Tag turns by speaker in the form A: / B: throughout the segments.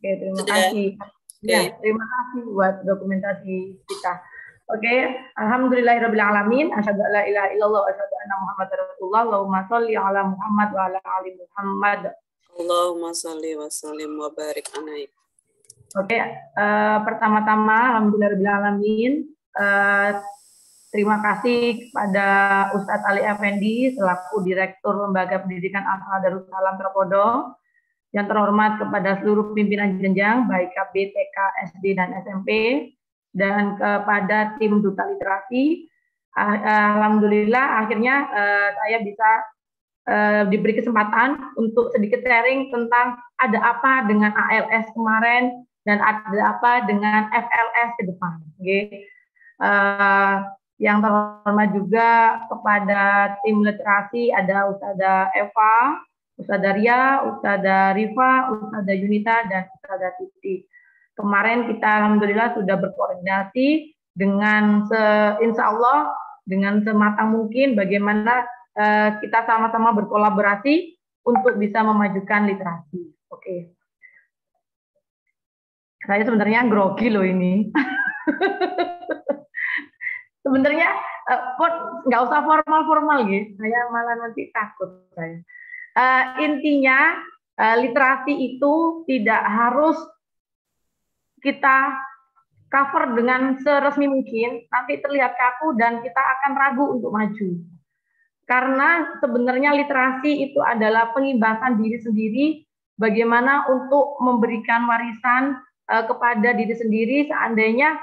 A: Oke, terima
B: Sudah.
A: kasih.
B: Oke.
A: Ya, terima kasih buat dokumentasi kita. Oke, alhamdulillahirabbil alamin, asyhadu an la ilaha illallah wa asyhadu anna muhammadar rasulullah. Allahumma shalli ala Muhammad wa ala ali Muhammad.
B: Allahumma shalli wa sallim wa barik alaih.
A: Oke, pertama-tama alhamdulillahirabbil alamin, terima kasih kepada Ustadz Ali Effendi selaku Direktur Lembaga Pendidikan Al-Falah Darussalam Tropodo. Yang terhormat kepada seluruh pimpinan jenjang, baik KB, TK, SD, dan SMP, dan kepada tim Duta Literasi. Alhamdulillah, akhirnya saya bisa diberi kesempatan untuk sedikit sharing tentang ada apa dengan ALS kemarin, dan ada apa dengan FLS ke depan. Okay. Yang terhormat juga kepada tim literasi, ada Ustazah Eva, Ustazah Ria, Ustazah Rifa, Ustazah Yunita, dan Ustazah Titi. Kemarin kita alhamdulillah sudah berkoordinasi dengan insya Allah dengan sematang mungkin bagaimana kita sama-sama berkolaborasi untuk bisa memajukan literasi. Oke. Saya sebenarnya grogi loh ini. Sebenarnya nggak usah formal-formal gitu. Saya malah nanti takut saya. Intinya literasi itu tidak harus kita cover dengan seresmi mungkin, nanti terlihat kaku dan kita akan ragu untuk maju. Karena sebenarnya literasi itu adalah pengimbasan diri sendiri, bagaimana untuk memberikan warisan kepada diri sendiri seandainya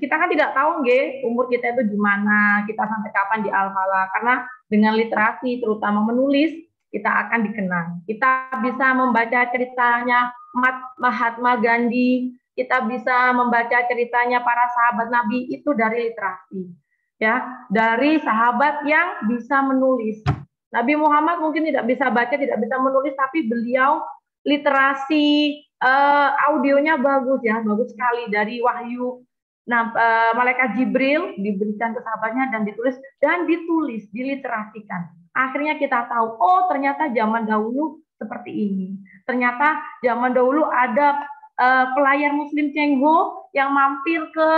A: kita kan tidak tahu umur kita itu gimana, kita sampai kapan di Al-Falah. Karena dengan literasi, terutama menulis, kita akan dikenang. Kita bisa membaca ceritanya Mahatma Gandhi, kita bisa membaca ceritanya para sahabat Nabi, itu dari literasi. Ya, dari sahabat yang bisa menulis. Nabi Muhammad mungkin tidak bisa baca, tidak bisa menulis, tapi beliau literasi audionya bagus ya, bagus sekali dari wahyu. Nah, malaikat Jibril diberikan ke sahabatnya dan ditulis, diliterasikan. Akhirnya kita tahu, oh ternyata zaman dahulu seperti ini. Ternyata zaman dahulu ada pelayar Muslim Cengho yang mampir ke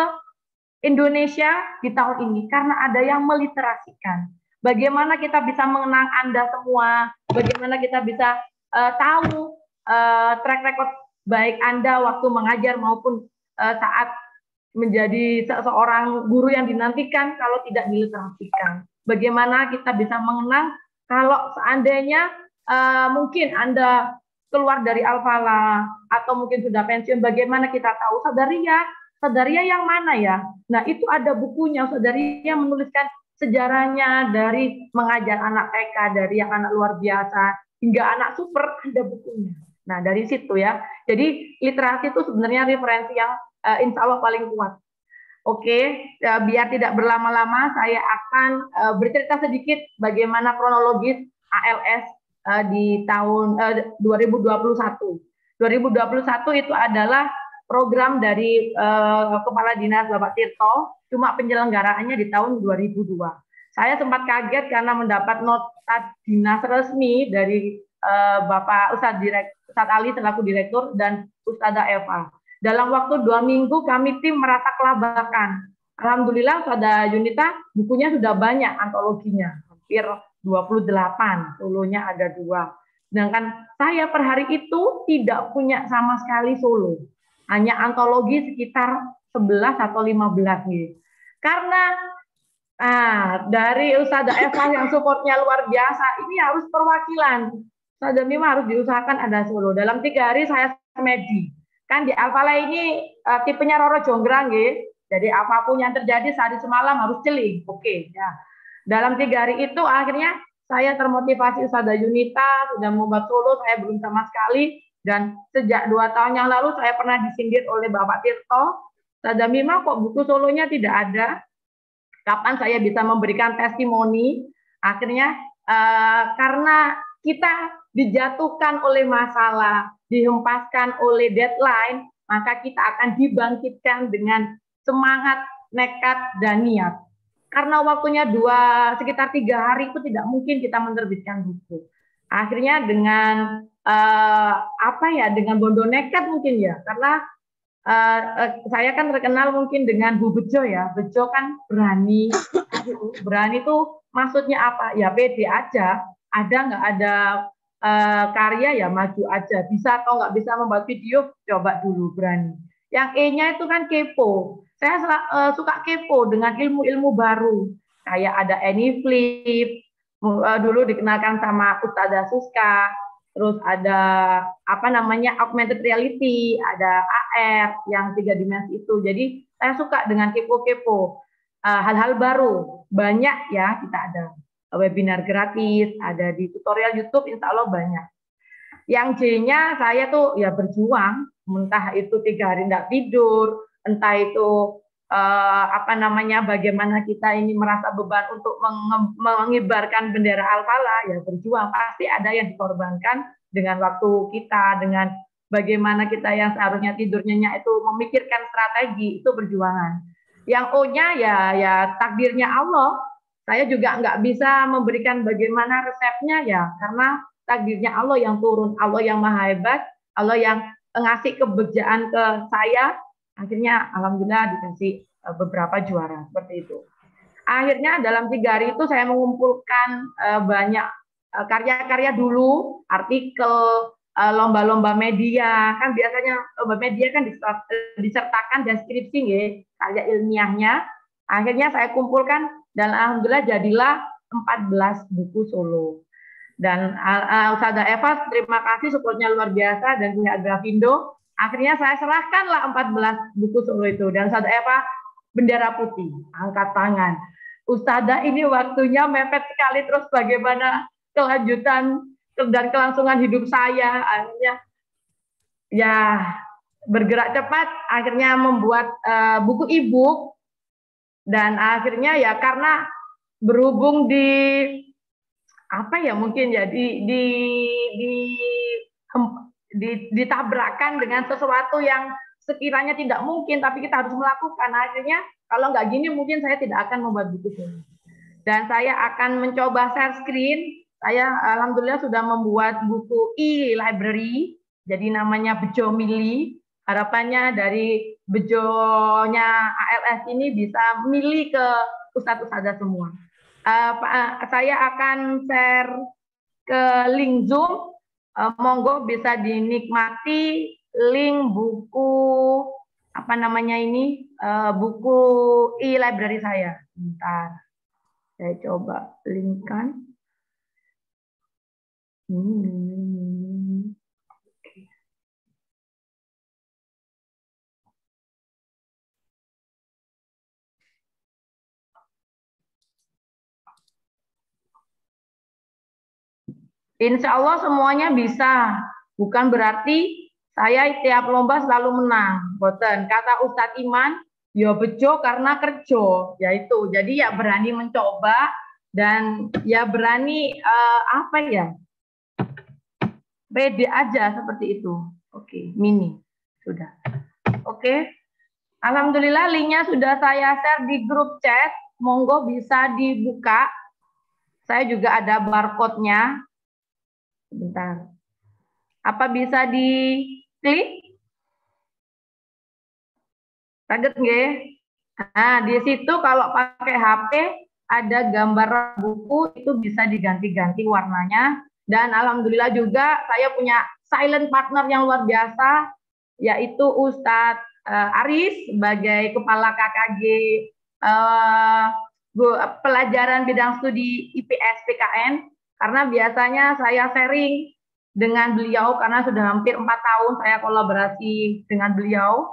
A: Indonesia di tahun ini karena ada yang meliterasikan. Bagaimana kita bisa mengenang Anda semua, bagaimana kita bisa tahu track record baik Anda waktu mengajar maupun saat menjadi seorang guru yang dinantikan kalau tidak diliterasikan. Bagaimana kita bisa mengenang kalau seandainya mungkin Anda keluar dari Al-Falah atau mungkin sudah pensiun, bagaimana kita tahu Sadaria yang mana ya? Nah, itu ada bukunya, Sadaria menuliskan sejarahnya dari mengajar anak TK, dari yang anak luar biasa, hingga anak super, ada bukunya. Nah, dari situ ya. Jadi, literasi itu sebenarnya referensi yang insya Allah paling kuat. Oke, biar tidak berlama-lama, saya akan bercerita sedikit bagaimana kronologis ALS di tahun 2021. 2021 itu adalah program dari Kepala Dinas Bapak Tirto, cuma penyelenggaraannya di tahun 2002. Saya sempat kaget karena mendapat nota dinas resmi dari Bapak Ustadz Ali selaku direktur dan Ustazah Eva. Dalam waktu 2 minggu kami tim merasa kelabakan. Alhamdulillah pada Yunita bukunya sudah banyak antologinya, hampir 28, solonya ada 2. Sedangkan saya per hari itu tidak punya sama sekali solo. Hanya antologi sekitar 11 atau 15 nih. Karena dari Ustazah Eva yang supportnya luar biasa, ini harus perwakilan. Ustazah Mima harus diusahakan ada solo. Dalam 3 hari saya semedi. Kan di Al-Falah ini tipenya Roro Jonggrang ya. Jadi apapun yang terjadi sehari semalam harus celing. Oke, ya. Dalam 3 hari itu akhirnya saya termotivasi Ustazah Yunita sudah membuat solo, saya belum sama sekali. Dan sejak 2 tahun yang lalu saya pernah disindir oleh Bapak Tirto. Ustazah Mima kok buku solonya tidak ada? Kapan saya bisa memberikan testimoni? Akhirnya karena kita dijatuhkan oleh masalah, dihempaskan oleh deadline, maka kita akan dibangkitkan dengan semangat, nekat, dan niat. Karena waktunya sekitar 3 hari itu tidak mungkin kita menerbitkan buku. Akhirnya dengan apa ya, dengan bondo nekat mungkin ya, karena saya kan terkenal mungkin dengan Bu Bejo ya. Bejo kan berani. Berani tuh maksudnya apa? Ya pede aja. Ada nggak ada karya ya maju aja. Bisa atau nggak bisa membuat video, coba dulu berani. Yang E-nya itu kan kepo. Saya suka kepo dengan ilmu-ilmu baru. Kayak ada AnyFlip, dulu dikenalkan sama Ustazah Suska. Terus ada apa namanya augmented reality, ada AR yang 3 dimensi itu. Jadi saya suka dengan kepo-kepo hal-hal baru. Banyak ya, kita ada webinar gratis, ada di tutorial YouTube, insya Allah banyak. Yang J-nya saya tuh ya berjuang, entah itu 3 hari tidak tidur, entah itu apa namanya, bagaimana kita ini merasa beban untuk mengibarkan bendera Al-Falah, ya berjuang, pasti ada yang dikorbankan dengan waktu kita, dengan bagaimana kita yang seharusnya tidur nyenyak itu memikirkan strategi, itu perjuangan. Yang O-nya ya takdirnya Allah. Saya juga nggak bisa memberikan bagaimana resepnya ya, karena takdirnya Allah yang turun, Allah yang maha hebat, Allah yang ngasih kebijaksanaan ke saya. Akhirnya alhamdulillah dikasih beberapa juara seperti itu. Akhirnya dalam 3 hari itu saya mengumpulkan banyak karya-karya dulu, artikel, lomba-lomba media. Kan biasanya lomba media kan disertakan deskripsi ya, karya ilmiahnya. Akhirnya saya kumpulkan dan alhamdulillah jadilah 14 buku solo. Dan Ustazah Eva, terima kasih supportnya luar biasa, dan pihak Grafindo. Akhirnya saya serahkanlah 14 buku solo itu. Dan Ustazah Eva, bendera putih, angkat tangan. Ustazah ini waktunya mepet sekali, terus bagaimana kelanjutan dan kelangsungan hidup saya. Akhirnya ya bergerak cepat, akhirnya membuat buku e-book. Dan akhirnya ya karena berhubung di apa ya, mungkin ya ditabrakkan dengan sesuatu yang sekiranya tidak mungkin, tapi kita harus melakukan. Akhirnya kalau nggak gini mungkin saya tidak akan membuat buku ini. Dan saya akan mencoba share screen. Saya alhamdulillah sudah membuat buku e-library, jadi namanya Bejo Mili. Harapannya dari Bejonya ALS ini bisa milih ke ustadz-ustadzah semua. Saya akan share ke link Zoom. Monggo bisa dinikmati link buku apa namanya ini, buku e-library saya. Bentar, saya coba linkkan. Insya Allah semuanya bisa. Bukan berarti saya tiap lomba selalu menang. Boten. Kata Ustadz Iman, ya bejo karena kerja. Yaitu. Jadi ya berani mencoba dan ya berani apa ya, pede aja seperti itu. Oke, mini sudah. Oke, alhamdulillah linknya sudah saya share di grup chat. Monggo bisa dibuka. Saya juga ada barcode-nya. Sebentar. Apa bisa diklik? Kaget nggih? Nah, di situ kalau pakai HP ada gambar buku, itu bisa diganti-ganti warnanya. Dan alhamdulillah juga saya punya silent partner yang luar biasa, yaitu Ustadz Aris sebagai Kepala KKG pelajaran bidang studi IPS PKN. Karena biasanya saya sharing dengan beliau, karena sudah hampir 4 tahun saya kolaborasi dengan beliau.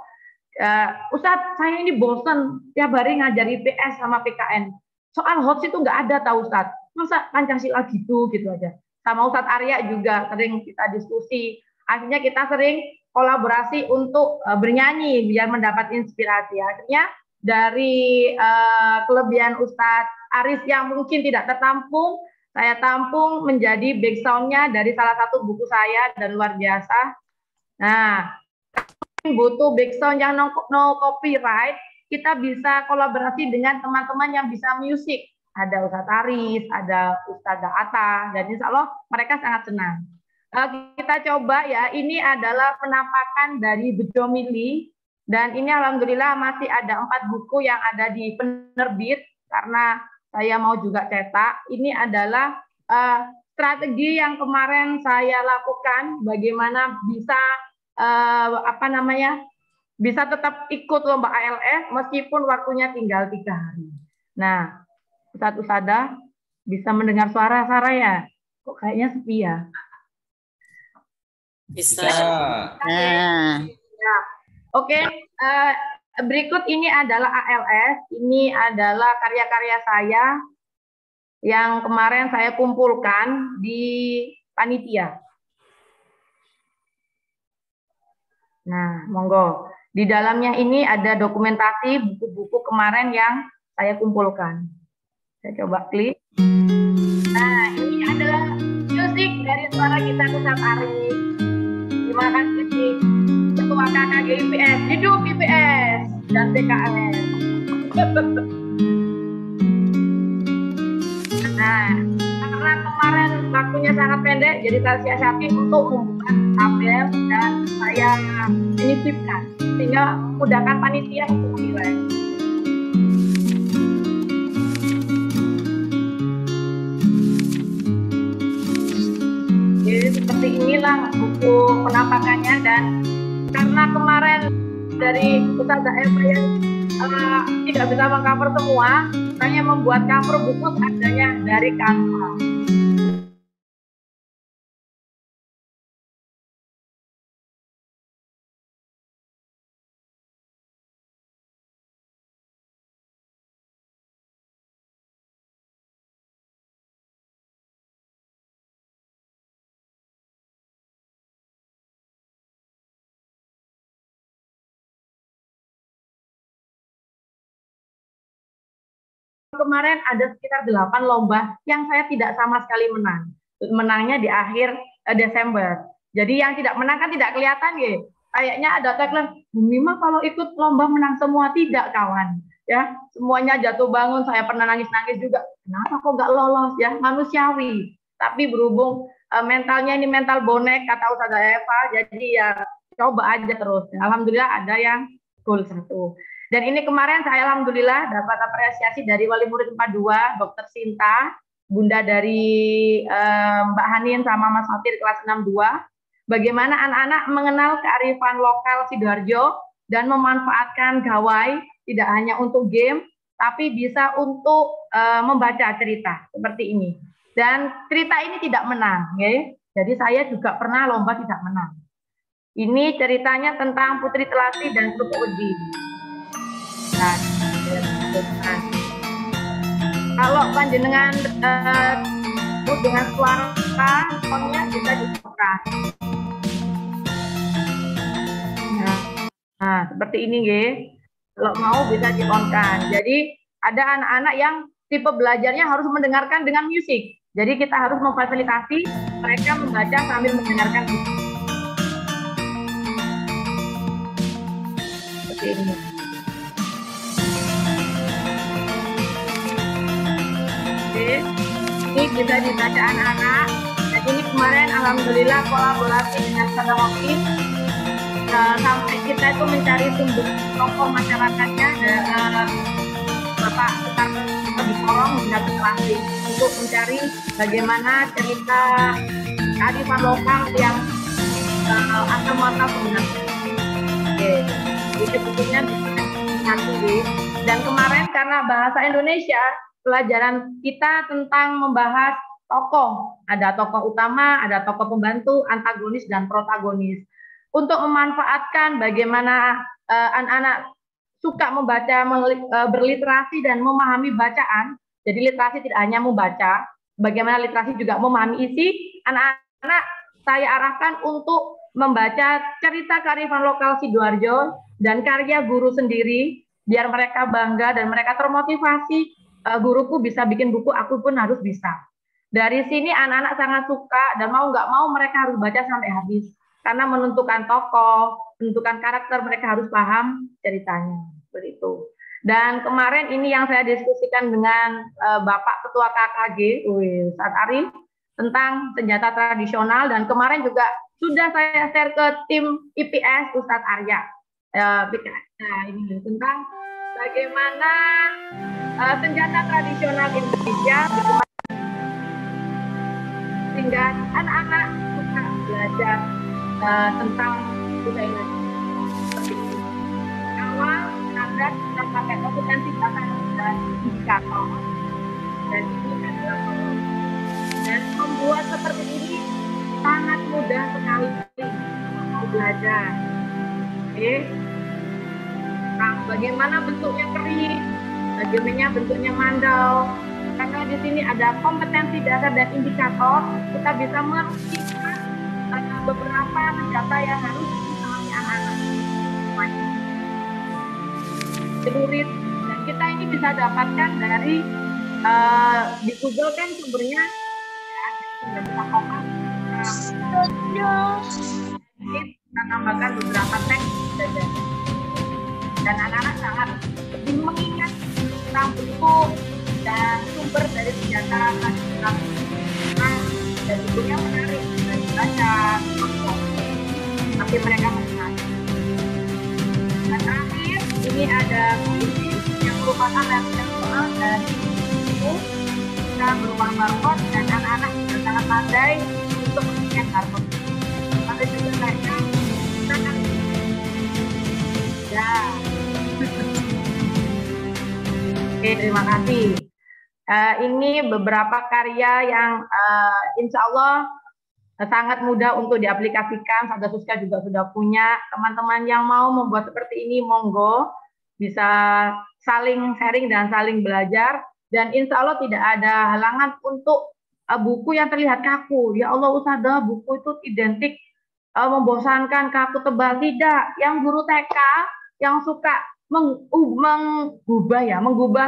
A: Ustadz, saya ini bosan tiap hari ngajar IPS sama PKN. Soal HOTS itu nggak ada, tahu Ustadz. Masa Pancasila gitu aja. Sama Ustadz Arya juga sering kita diskusi. Akhirnya kita sering kolaborasi untuk bernyanyi biar mendapat inspirasi. Akhirnya dari kelebihan Ustadz Aris yang mungkin tidak tertampung, saya tampung menjadi backsound-nya dari salah satu buku saya dan luar biasa. Nah, butuh backsound yang no copyright, kita bisa kolaborasi dengan teman-teman yang bisa musik. Ada Ustadz Aris, ada Ustadzah Atta, dan insya Allah mereka sangat senang. Kita coba ya, ini adalah penampakan dari Bejo Mili, dan ini alhamdulillah masih ada 4 buku yang ada di penerbit, karena saya mau juga cetak. Ini adalah strategi yang kemarin saya lakukan, bagaimana bisa bisa tetap ikut lomba ALS meskipun waktunya tinggal 3 hari. Nah, Ustadz Usada bisa mendengar suara saya? Kok kayaknya sepi ya?
B: Bisa.
A: Nah. Oke, berikut ini adalah ALS. Ini adalah karya-karya saya yang kemarin saya kumpulkan di panitia. Nah, monggo. Di dalamnya ini ada dokumentasi buku-buku kemarin yang saya kumpulkan. Saya coba klik. Nah, ini adalah musik dari suara kita Ustadz Arif. Terima kasih Ketua KKG IPS, hidup IPS dan PKS. Nah, karena kemarin waktunya sangat pendek, jadi saya siasati untuk membuka tabel dan saya menyisipkan sehingga memudahkan panitia untuk menilai. Jadi seperti inilah buku penampakannya, dan karena kemarin dari Ustazah Eva yang tidak bisa mengcover semua, saya membuat cover buku seadanya dari Canva. Kemarin ada sekitar 8 lomba yang saya tidak sama sekali menang. Menangnya di akhir Desember. Jadi yang tidak menang kan tidak kelihatan ya. Kayaknya ada tagline, Bu Mima kalau ikut lomba menang semua. Tidak, kawan. Ya, semuanya jatuh bangun. Saya pernah nangis-nangis juga. Kenapa kok nggak lolos? Ya, manusiawi. Tapi berhubung mentalnya ini mental bonek, kata Ustazah Eva, jadi ya coba aja terus. Alhamdulillah ada yang goal 1. Dan ini kemarin saya alhamdulillah dapat apresiasi dari wali murid 42, Dr. Sinta, bunda dari Mbak Hanin sama Mas Fatir kelas 62. Bagaimana anak-anak mengenal kearifan lokal Sidoarjo dan memanfaatkan gawai tidak hanya untuk game, tapi bisa untuk membaca cerita seperti ini. Dan cerita ini tidak menang, ya. Jadi saya juga pernah lomba tidak menang. Ini ceritanya tentang Putri Telasi dan Kerupuk Wedi. Nah, kalau panjenengan dengan suara tonnya bisa dibuka. Nah, seperti ini nggih. Kalau mau bisa di-on-kan. Jadi ada anak-anak yang tipe belajarnya harus mendengarkan dengan musik. Jadi kita harus memfasilitasi mereka membaca sambil mendengarkan musik. Seperti ini. Ini bisa dibaca anak-anak. Jadi ini kemarin alhamdulillah kolaborasi dengan Sadawapi, sampai kita itu mencari sumber tokoh masyarakatnya, Bapak Sukarno di Korong hingga Telasi untuk mencari bagaimana cerita kearifan lokal yang asal muasal sebenarnya. Oke, itu bukunya nanti. Dan kemarin karena bahasa Indonesia, pelajaran kita tentang membahas tokoh. Ada tokoh utama, ada tokoh pembantu, antagonis, dan protagonis. Untuk memanfaatkan bagaimana anak-anak suka membaca, berliterasi, dan memahami bacaan. Jadi literasi tidak hanya membaca, bagaimana literasi juga memahami isi. Anak-anak saya arahkan untuk membaca cerita kearifan lokal Sidoarjo dan karya guru sendiri, biar mereka bangga dan mereka termotivasi. Guruku bisa bikin buku, aku pun harus bisa. Dari sini anak-anak sangat suka dan mau nggak mau mereka harus baca sampai habis. Karena menentukan tokoh, menentukan karakter, mereka harus paham ceritanya. Seperti itu. Dan kemarin ini yang saya diskusikan dengan Bapak Ketua KKG, Ustadz Arif, tentang senjata tradisional, dan kemarin juga sudah saya share ke tim IPS Ustadz Arya. Nah, ini tentang bagaimana senjata tradisional Indonesia sehingga anak-anak suka belajar tentang budaya Indonesia. Awal standar kita pakai kompetensi bahkan dan indikator, dan ini adalah dan membuat seperti ini sangat mudah sekali mau belajar. Oke. Nah, bagaimana bentuknya keris, bagaimana bentuknya mandau. Karena di sini ada kompetensi dasar dan indikator, kita bisa merumuskan beberapa senjata yang harus dipahami anak-anak. Celurit, dan kita ini bisa dapatkan dari di Google kan sumbernya ya, kita komen. Kita tambahkan beberapa teks saja. Dan anak-anak sangat lebih mengingat tentang bentuk dan sumber dari senjata tradisional. Dan bukunya menarik dan dibaca, tapi mereka mengenal. Dan terakhir, ini ada kunci yang merupakan referensial dari buku. Kita berupa barcode dan anak-anak juga sangat pandai untuk mengingat barcode. Tapi juga mereka sangat ya. Oke, terima kasih. Ini beberapa karya yang insya Allah sangat mudah untuk diaplikasikan. Sada Suska juga sudah punya. Teman-teman yang mau membuat seperti ini, monggo bisa saling sharing dan saling belajar. Dan insya Allah tidak ada halangan untuk buku yang terlihat kaku. Ya Allah Ustazah, buku itu identik membosankan, kaku, tebal. Tidak. Yang guru TK yang suka menggubah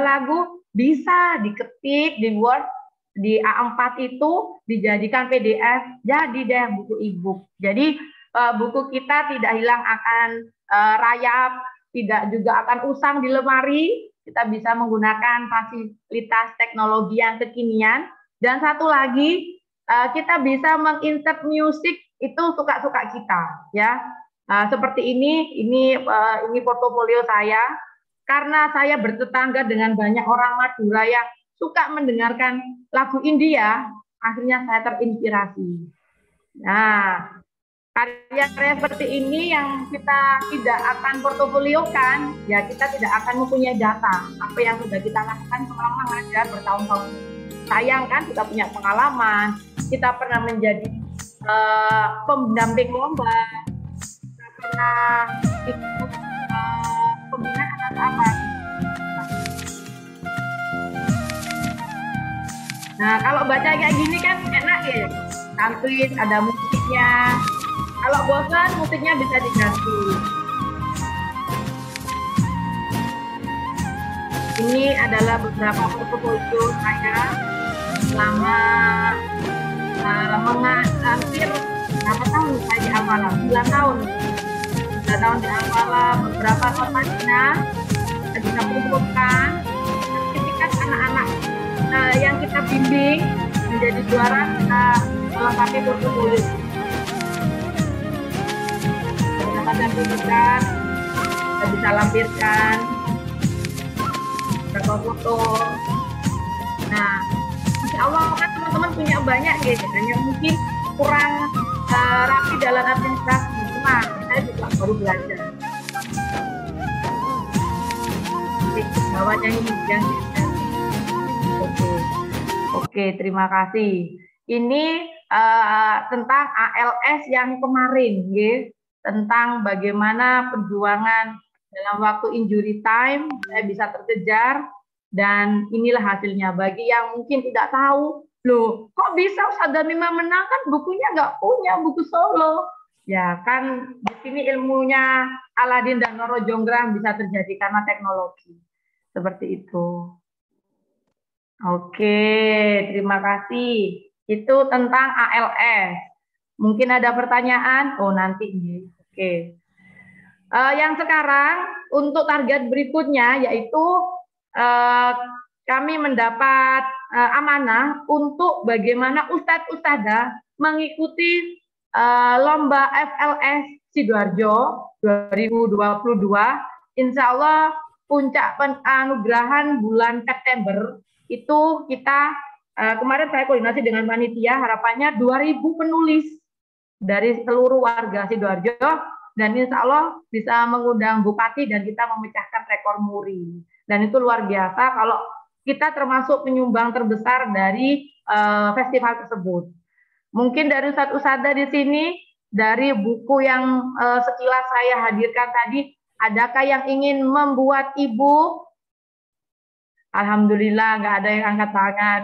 A: lagu, bisa diketik di Word, di A4 itu dijadikan PDF, jadi deh buku e-book. Jadi buku kita tidak hilang akan rayap, tidak juga akan usang di lemari. Kita bisa menggunakan fasilitas teknologi yang kekinian. Dan satu lagi, kita bisa menginsert musik itu suka-suka kita, ya. Seperti ini portofolio saya. Karena saya bertetangga dengan banyak orang Madura yang suka mendengarkan lagu India, akhirnya saya terinspirasi. Nah, karya-karya seperti ini yang kita tidak akan portofoliokan, ya kita tidak akan mempunyai data apa yang sudah kita lakukan selama mengajar bertahun-tahun. Sayang kan, kita punya pengalaman, kita pernah menjadi pendamping lomba, kita pernah ikut pembinaan apa. Nah, kalau baca kayak gini kan enak ya, santuy, ada musiknya. Kalau bosan, musiknya bisa diganti. Ini adalah beberapa portofolio saya selama hampir berapa tahun saya di Alfala, 9 tahun. 9 tahun di Alfala, beberapa kota Cina, kita bisa kumpulkan sertifikat anak-anak yang kita bimbing menjadi juara, kita melengkapi portofolio. Beberapa sertifikat kita bisa lampirkan, beberapa foto. Nah, insya Allah kan teman-teman punya banyak gitu, hanya mungkin kurang rapi dalam administrasi. Nah, saya juga baru belajar. Bawahnya ini yang Oke, terima kasih. Ini tentang ALS yang kemarin, ya, tentang bagaimana perjuangan dalam waktu injury time saya bisa terkejar, dan inilah hasilnya. Bagi yang mungkin tidak tahu, loh, kok bisa Ustazah Mima menang, kan bukunya nggak punya buku solo. Ya kan, di sini ilmunya Aladin dan Noro Jonggrang bisa terjadi karena teknologi. Seperti itu. Oke, terima kasih. Itu tentang ALS. Mungkin ada pertanyaan? Oh, nanti. Oke. Yang sekarang, untuk target berikutnya, yaitu kami mendapat amanah untuk bagaimana ustadz-ustadzah mengikuti lomba FLS Sidoarjo 2022. Insya Allah puncak penganugerahan bulan September itu kita kemarin saya koordinasi dengan panitia, harapannya 2.000 penulis dari seluruh warga Sidoarjo, dan insya Allah bisa mengundang bupati dan kita memecahkan rekor muri. Dan itu luar biasa kalau kita termasuk penyumbang terbesar dari festival tersebut. Mungkin dari ustadz-ustadzah di sini, dari buku yang sekilas saya hadirkan tadi, adakah yang ingin membuat ibu? Alhamdulillah nggak ada yang angkat tangan.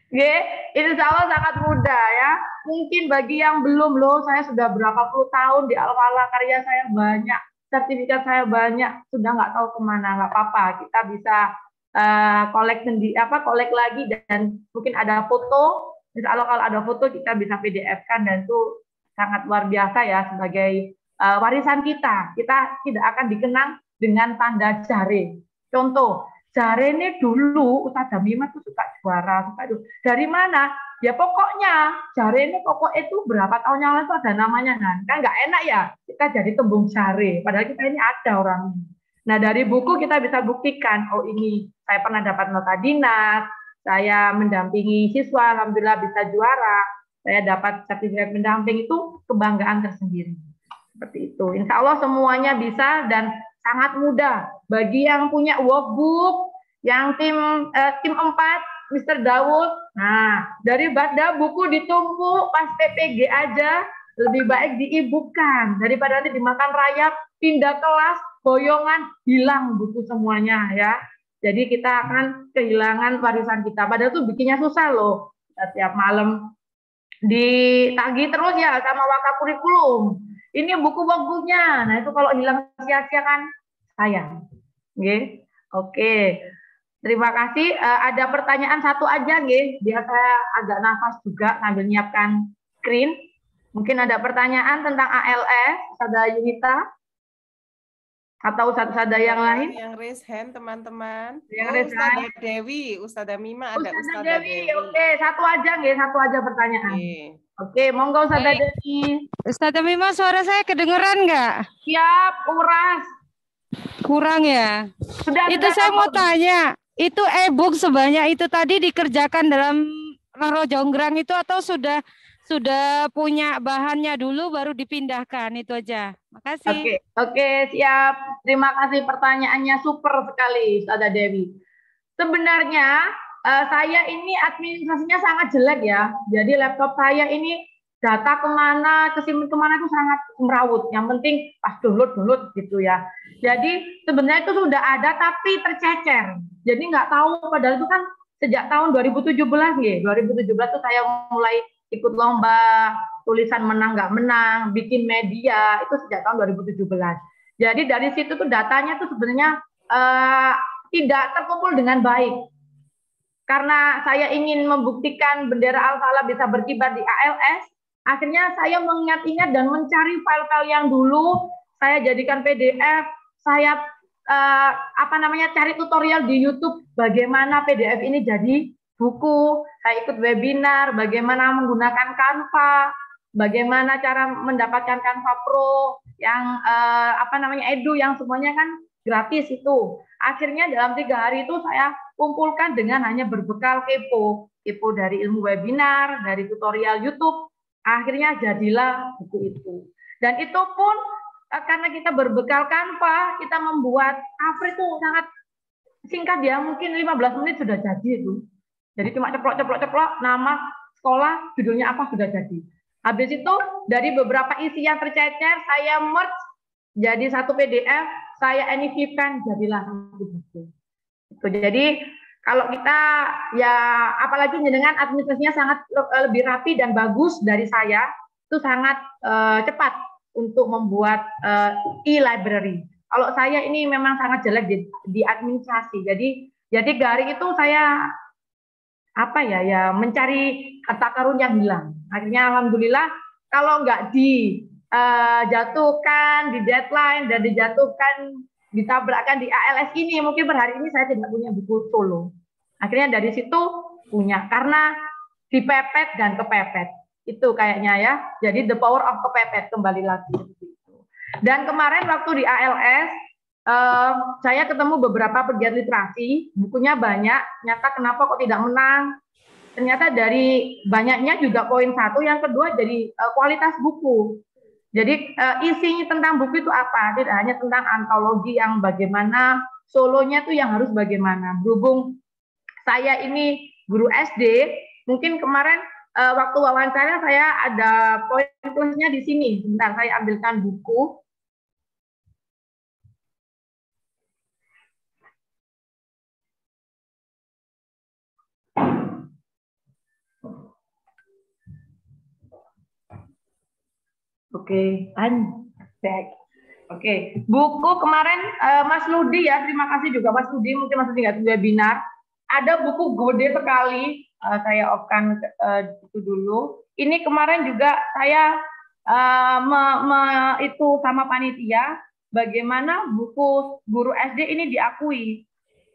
A: Oke, insya Allah sangat mudah ya. Mungkin bagi yang belum loh, saya sudah berapa puluh tahun di Al-Falah, karya saya banyak, sertifikat saya banyak, sudah nggak tahu kemana, nggak apa-apa. Kita bisa kolek sendiri, kolek lagi, dan mungkin ada foto. Insya Allah kalau ada foto kita bisa PDF-kan, dan itu sangat luar biasa ya sebagai warisan kita. Kita tidak akan dikenang dengan tanda jare. Contoh, jare ini dulu Ustazah Mima tuh suka juara, suka itu. Dari mana? Ya pokoknya jare ini pokoknya itu berapa tahun yang lalu ada namanya kan nggak enak ya kita jadi tembung jare. Padahal kita ini ada orangnya. Nah dari buku kita bisa buktikan, oh ini saya pernah dapat nota dinas, saya mendampingi siswa, alhamdulillah bisa juara, saya dapat sertifikat mendamping, itu kebanggaan tersendiri. Seperti itu. Insya Allah semuanya bisa dan sangat mudah. Bagi yang punya workbook, yang tim 4, Mr. Daud, nah dari Bada buku ditumpuk pas PPG aja, lebih baik diibukan daripada nanti dimakan rayap, pindah kelas, boyongan, hilang buku semuanya ya. Jadi kita akan kehilangan warisan kita. Padahal tuh bikinnya susah loh. Setiap malam ditagih terus ya sama Waka Kurikulum. Ini buku workbooknya. Nah itu kalau hilang sia-sia kan sayang. Oke. Terima kasih. Ada pertanyaan satu aja, biar saya agak nafas juga sambil nyiapkan screen. Mungkin ada pertanyaan tentang ALS, Ustazah Yunita, atau Ustazah yang lain?
C: Yang raise hand, teman-teman.
A: Ustazah
C: Dewi, Ustazah Mima, ada
A: Ustazah Dewi. Oke, satu aja pertanyaan. Oke, monggo Ustazah Dewi.
D: Ustazah Mima, suara saya kedengeran nggak?
A: Siap, uras.
D: Kurang ya? Itu saya mau tanya, itu e-book sebanyak itu tadi dikerjakan dalam Roro Jonggrang itu atau sudah punya bahannya dulu baru dipindahkan? Itu aja. Makasih.
A: Oke, siap. Terima kasih pertanyaannya, super sekali Ustazah Dewi. Sebenarnya saya ini administrasinya sangat jelek ya. Jadi laptop saya ini data kemana, kesimpan kemana itu sangat merawut. Yang penting pas download gitu ya. Jadi sebenarnya itu sudah ada tapi tercecer. Jadi nggak tahu, padahal itu kan sejak tahun 2017 nih. 2017 itu saya mulai ikut lomba tulisan menang nggak menang, bikin media itu sejak tahun 2017. Jadi dari situ tuh datanya tuh sebenarnya tidak terkumpul dengan baik. Karena saya ingin membuktikan bendera Al-Falah bisa berkibar di ALS, akhirnya saya mengingat-ingat dan mencari file-file yang dulu saya jadikan PDF, saya cari tutorial di YouTube bagaimana PDF ini jadi buku, saya ikut webinar bagaimana menggunakan Canva, bagaimana cara mendapatkan Canva Pro yang Edu yang semuanya kan gratis itu. Akhirnya dalam 3 hari itu saya kumpulkan dengan hanya berbekal kepo dari ilmu webinar, dari tutorial YouTube. Akhirnya jadilah buku itu. Dan itu pun karena kita berbekal Canva, kita membuat cover itu sangat singkat ya, mungkin 15 menit sudah jadi itu. Jadi cuma ceplok, nama sekolah, judulnya apa sudah jadi. Habis itu dari beberapa isi yang tercecer, saya merge jadi satu PDF, saya NIV-kan, jadilah satu buku. Jadi kalau kita ya apalagi dengan administrasinya sangat lebih rapi dan bagus dari saya, itu sangat cepat untuk membuat e-library. Kalau saya ini memang sangat jelek di administrasi. Jadi 3 hari itu saya mencari harta karun yang hilang. Akhirnya alhamdulillah kalau nggak dijatuhkan di deadline dan dijatuhkan ditabrakkan di ALS ini, mungkin per hari ini saya tidak punya buku solo. Akhirnya dari situ punya, karena dipepet dan kepepet. Itu kayaknya ya. Jadi the power of kepepet kembali lagi. Dan kemarin waktu di ALS, saya ketemu beberapa pegiat literasi, bukunya banyak, ternyata kenapa kok tidak menang? Ternyata dari banyaknya juga poin satu, yang kedua jadi kualitas buku. Jadi isinya tentang buku itu apa? Tidak hanya tentang antologi yang bagaimana, solonya tuh yang harus bagaimana. Berhubung saya ini guru SD, mungkin kemarin waktu wawancara saya ada poin plusnya di sini. Sebentar, saya ambilkan buku. Oke, Oke, buku kemarin Mas Ludi ya, terima kasih juga Mas Ludi, mungkin Mas Ludi nggak webinar. Ada buku gede sekali, saya off-kan itu dulu. Ini kemarin juga saya itu sama panitia, bagaimana buku guru SD ini diakui.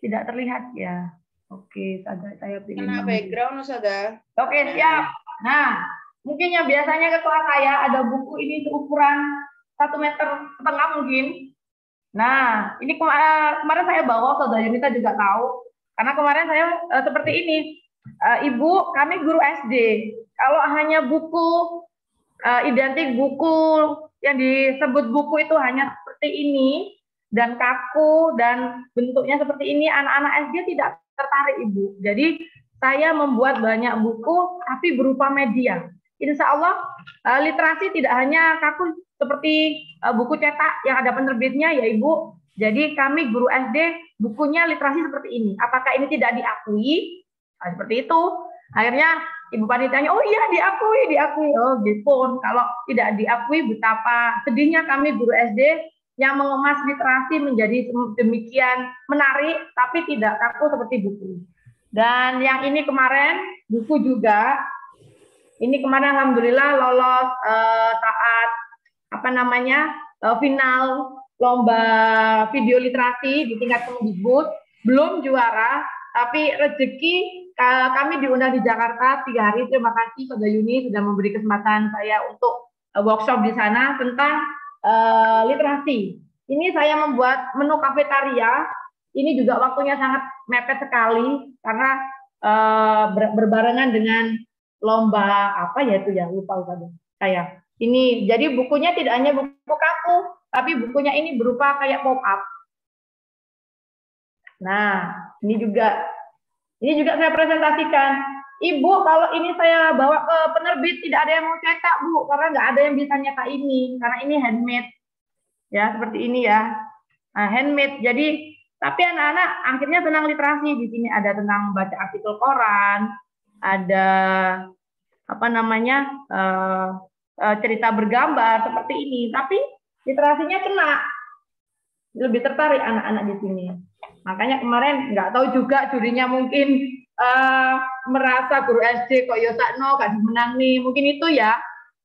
A: Tidak terlihat ya. Oke, saya pilih.
E: Kena background, Ustazah.
A: Oke, siap. Nah, mungkin yang biasanya ke kelas saya ada buku ini ukuran 1,5 meter mungkin. Nah, ini kemarin saya bawa, Saudara Yunita juga tahu. Karena kemarin saya seperti ini. Ibu, kami guru SD. Kalau hanya buku, identik buku yang disebut buku itu hanya seperti ini, dan kaku, dan bentuknya seperti ini, anak-anak SD tidak tertarik, Ibu. Jadi, saya membuat banyak buku, tapi berupa media. Insya Allah, literasi tidak hanya kaku seperti buku cetak yang ada penerbitnya, ya Ibu. Jadi kami guru SD, bukunya literasi seperti ini. Apakah ini tidak diakui? Nah, seperti itu. Akhirnya Ibu panitianya, oh iya diakui. Oh gitu. Kalau tidak diakui, betapa sedihnya kami guru SD yang mengemas literasi menjadi demikian menarik, tapi tidak kaku seperti buku. Dan yang ini kemarin, buku juga. Ini kemarin alhamdulillah lolos saat final lomba video literasi di tingkat Kemendikbud, belum juara, tapi rezeki kami diundang di Jakarta 3 hari. Terima kasih Saudara Yuni sudah memberi kesempatan saya untuk workshop di sana tentang literasi. Ini saya membuat menu kafetaria. Ini juga waktunya sangat mepet sekali karena berbarengan dengan lomba apa ya itu ya, lupa saya. Ini jadi bukunya tidak hanya buku kaku, tapi bukunya ini berupa kayak pop up. Nah, ini juga saya presentasikan. Ibu, kalau ini saya bawa ke penerbit tidak ada yang mau cetak, Bu, karena nggak ada yang bisa nyetak ini, karena ini handmade. Ya, seperti ini ya. Nah, handmade. Jadi, tapi anak-anak akhirnya senang literasi. Di sini ada tentang baca artikel koran, ada cerita bergambar seperti ini, tapi literasinya kena, lebih tertarik anak-anak di sini. Makanya kemarin nggak tahu juga jurinya mungkin merasa guru SD kok Yosakno gak menang nih, mungkin itu ya,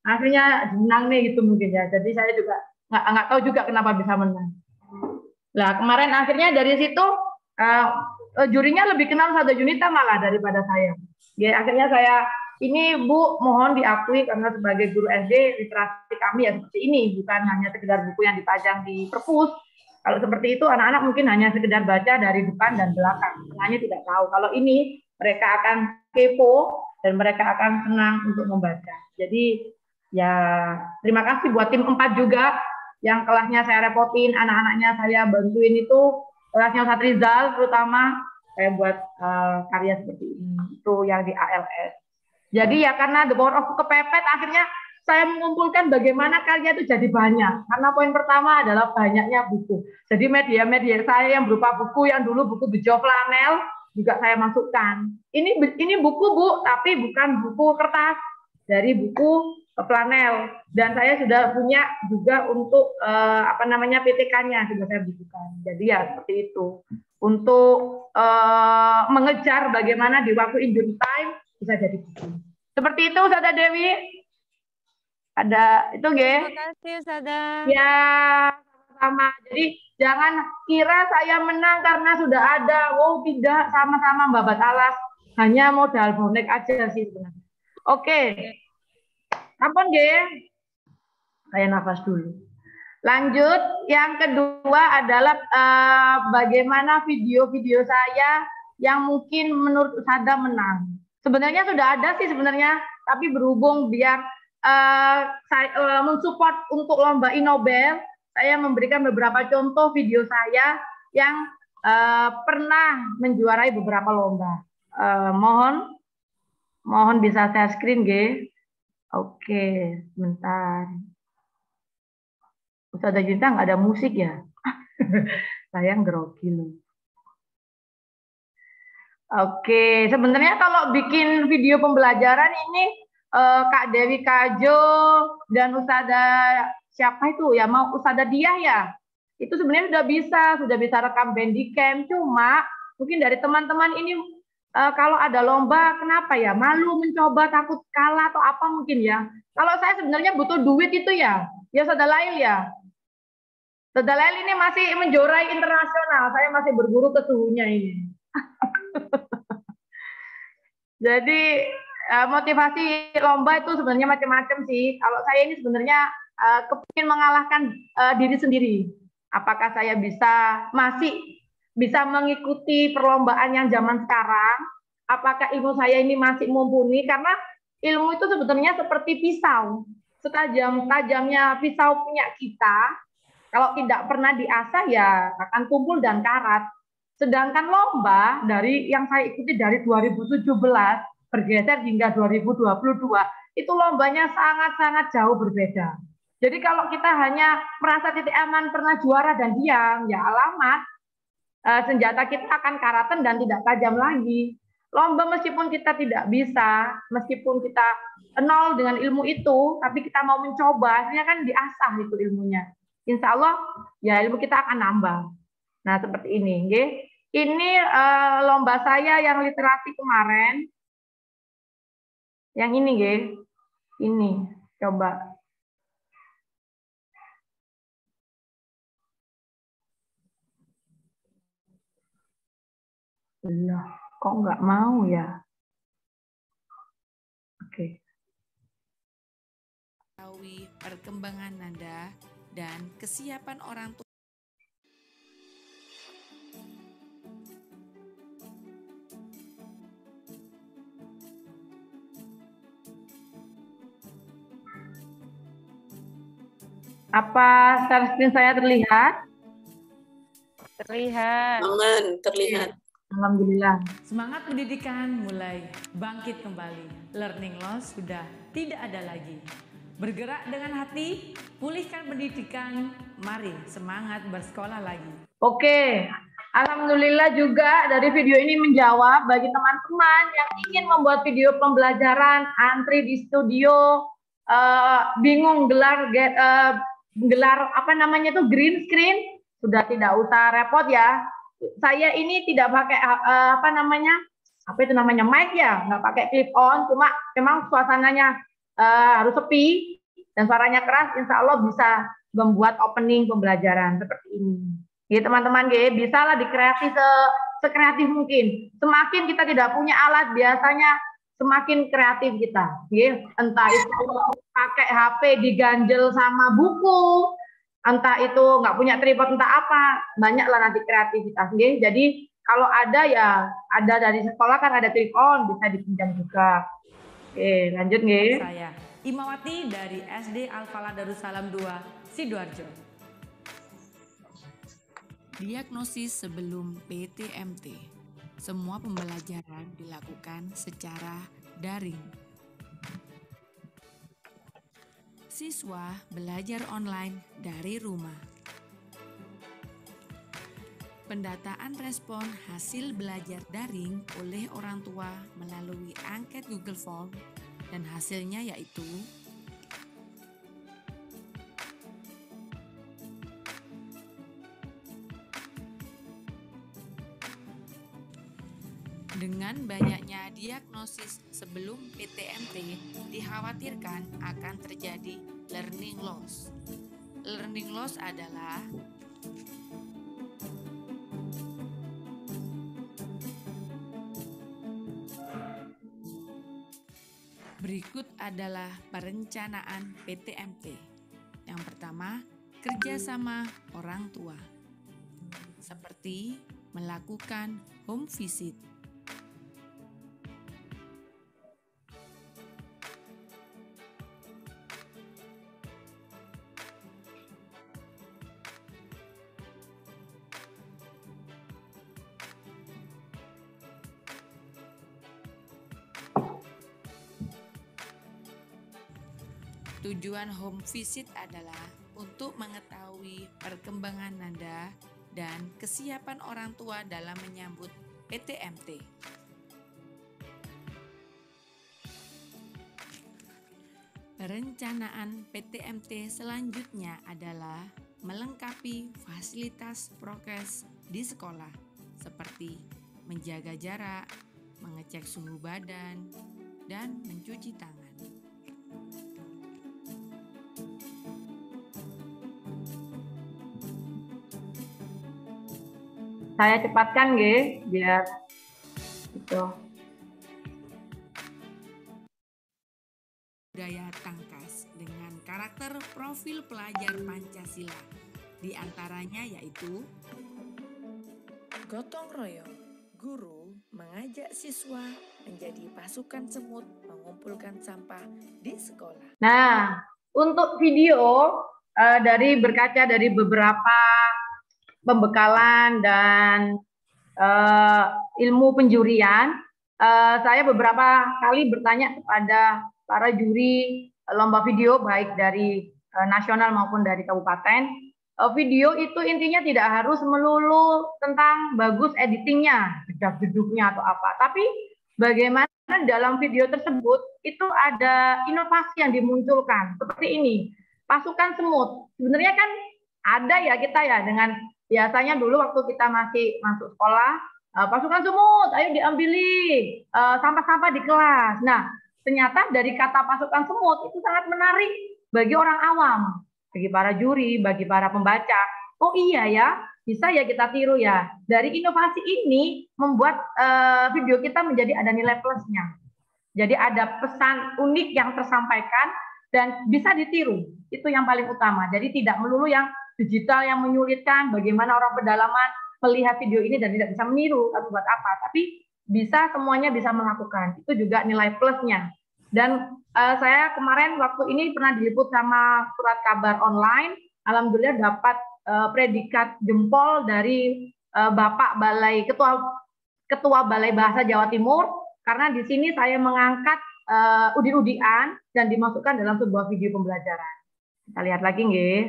A: akhirnya menang nih gitu mungkin ya. Jadi saya juga nggak tahu juga kenapa bisa menang. Nah kemarin akhirnya dari situ jurinya lebih kenal Saudara Yunita malah daripada saya. Ya, akhirnya saya ini Bu mohon diakui karena sebagai guru SD literasi kami ya seperti ini, bukan hanya sekedar buku yang dipajang di perpus. Kalau seperti itu anak-anak mungkin hanya sekedar baca dari depan dan belakang, hanya tidak tahu. Kalau ini mereka akan kepo dan mereka akan senang untuk membaca. Jadi ya terima kasih buat tim 4 juga yang kelasnya saya repotin, anak-anaknya saya bantuin itu, kelasnya Ustadz Rizal terutama saya buat karya seperti ini, itu yang di ALS. Jadi ya karena the power of kepepet akhirnya saya mengumpulkan bagaimana karya itu jadi banyak. Karena poin pertama adalah banyaknya buku. Jadi media-media saya yang berupa buku yang dulu buku bejo flanel juga saya masukkan. Ini buku Bu, tapi bukan buku kertas, dari buku flanel. Dan saya sudah punya juga untuk PTK-nya sudah saya bukukan. Jadi ya seperti itu. Untuk mengejar bagaimana di waktu in due time bisa jadi buku. Seperti itu, Ustazah Dewi. Ada itu, Ge?
D: Terima kasih, Ustazah.
A: Ya, sama. Jadi jangan kira saya menang karena sudah ada. Oh tidak, sama-sama babat alas. Hanya modal bonek aja sih sebenarnya. Oke. Ampun nggih. Saya nafas dulu. Lanjut, yang kedua adalah bagaimana video-video saya yang mungkin menurut Usada menang. Sebenarnya sudah ada sih sebenarnya, tapi berhubung biar saya mensupport untuk lomba Inobel, saya memberikan beberapa contoh video saya yang pernah menjuarai beberapa lomba. Mohon bisa share screen, G. Oke, sebentar. Ustazah Junta nggak ada musik ya? Saya grogi loh. Oke, sebenarnya kalau bikin video pembelajaran ini Kak Dewi Kajo dan Ustazah siapa itu ya, mau Ustazah Diah ya, itu sebenarnya sudah bisa rekam Bandicam. Cuma mungkin dari teman-teman ini kalau ada lomba kenapa ya malu mencoba, takut kalah atau apa mungkin ya. Kalau saya sebenarnya butuh duit itu ya Ustazah Lail ya. Ustazah Lail ini masih menjuarai internasional, saya masih berburu ke suhunya ini. Jadi motivasi lomba itu sebenarnya macam-macam sih. Kalau saya ini sebenarnya kepingin mengalahkan diri sendiri. Apakah saya masih bisa mengikuti perlombaan yang zaman sekarang? Apakah ilmu saya ini masih mumpuni? Karena ilmu itu sebenarnya seperti pisau. Setajam-tajamnya pisau punya kita, kalau tidak pernah diasah ya akan tumpul dan karat. Sedangkan lomba dari yang saya ikuti dari 2017 bergeser hingga 2022, itu lombanya sangat-sangat jauh berbeda. Jadi kalau kita hanya merasa titik aman pernah juara dan diam, ya alamat senjata kita akan karatan dan tidak tajam lagi. Lomba meskipun kita tidak bisa, meskipun kita nol dengan ilmu itu, tapi kita mau mencoba, artinya kan diasah itu ilmunya. Insya Allah ya ilmu kita akan nambah. Nah seperti ini, nggih. Ini lomba saya yang literasi kemarin. Yang ini, nggih. Ini, coba. Loh, kok nggak mau ya? Oke.
E: Tahu perkembangan nada dan kesiapan orang tua.
A: Apa share screen saya terlihat?
C: Terlihat.
B: Aman, terlihat.
A: Alhamdulillah.
F: Semangat pendidikan mulai bangkit kembali. Learning loss sudah tidak ada lagi. Bergerak dengan hati, pulihkan pendidikan. Mari semangat bersekolah lagi.
A: Oke, alhamdulillah juga dari video ini menjawab bagi teman-teman yang ingin membuat video pembelajaran, antri di studio, bingung gelar apa namanya itu green screen, sudah tidak usah repot ya. Saya ini tidak pakai apa itu namanya mic ya, nggak pakai clip on, cuma memang suasananya harus sepi dan suaranya keras. Insya Allah bisa membuat opening pembelajaran seperti ini. Ya teman-teman, bisa lah dikreasi sekreatif mungkin. Semakin kita tidak punya alat, biasanya semakin kreatif kita. Entah itu pakai HP diganjel sama buku, entah itu nggak punya tripod, entah apa, banyaklah nanti kreativitas. Jadi kalau ada ya ada dari sekolah kan ada tripod, bisa dipinjam juga. Oke, lanjut nggih.
F: Saya Imawati dari SD Al-Falah Darussalam 2, Sidoarjo.
E: Diagnosis sebelum PTMT. Semua pembelajaran dilakukan secara daring. Siswa belajar online dari rumah. Pendataan respon hasil belajar daring oleh orang tua melalui angket Google Form dan hasilnya yaitu dengan banyaknya diagnosis sebelum PTMT, dikhawatirkan akan terjadi learning loss. learning loss adalah berikut adalah perencanaan PTMT. Yang pertama, kerjasama orang tua. Seperti melakukan home visit. Tujuan home visit adalah untuk mengetahui perkembangan Nanda dan kesiapan orang tua dalam menyambut PTMT. Perencanaan PTMT selanjutnya adalah melengkapi fasilitas prokes di sekolah seperti menjaga jarak, mengecek suhu badan, dan mencuci tangan.
A: Saya cepatkan nggih biar itu.
E: Budaya Tangkas dengan karakter profil pelajar Pancasila, di antaranya yaitu
F: Gotong royong, guru mengajak siswa menjadi pasukan semut mengumpulkan sampah di sekolah.
A: Nah, untuk video dari berkaca dari beberapa pembekalan dan ilmu penjurian, saya beberapa kali bertanya kepada para juri lomba video baik dari nasional maupun dari kabupaten. Video itu intinya tidak harus melulu tentang bagus editingnya, jedak-jeduknya atau apa, tapi bagaimana dalam video tersebut itu ada inovasi yang dimunculkan seperti ini. Pasukan semut, sebenarnya kan ada ya kita ya dengan biasanya dulu waktu kita masih masuk sekolah, pasukan semut, ayo diambili sampah-sampah di kelas. Nah, ternyata dari kata pasukan semut itu sangat menarik bagi orang awam, bagi para juri, bagi para pembaca. Oh iya ya, bisa ya kita tiru ya. Dari inovasi ini membuat video kita menjadi ada nilai plusnya. Jadi ada pesan unik yang tersampaikan dan bisa ditiru. Itu yang paling utama. Jadi tidak melulu yang digital yang menyulitkan, bagaimana orang pedalaman melihat video ini dan tidak bisa meniru atau buat apa, tapi bisa semuanya bisa melakukan. Itu juga nilai plusnya. Dan saya kemarin waktu ini pernah diliput sama Surat Kabar Online, alhamdulillah dapat predikat jempol dari Bapak Ketua Balai Bahasa Jawa Timur, karena di sini saya mengangkat udi-udian dan dimasukkan dalam sebuah video pembelajaran. Kita lihat lagi nggih.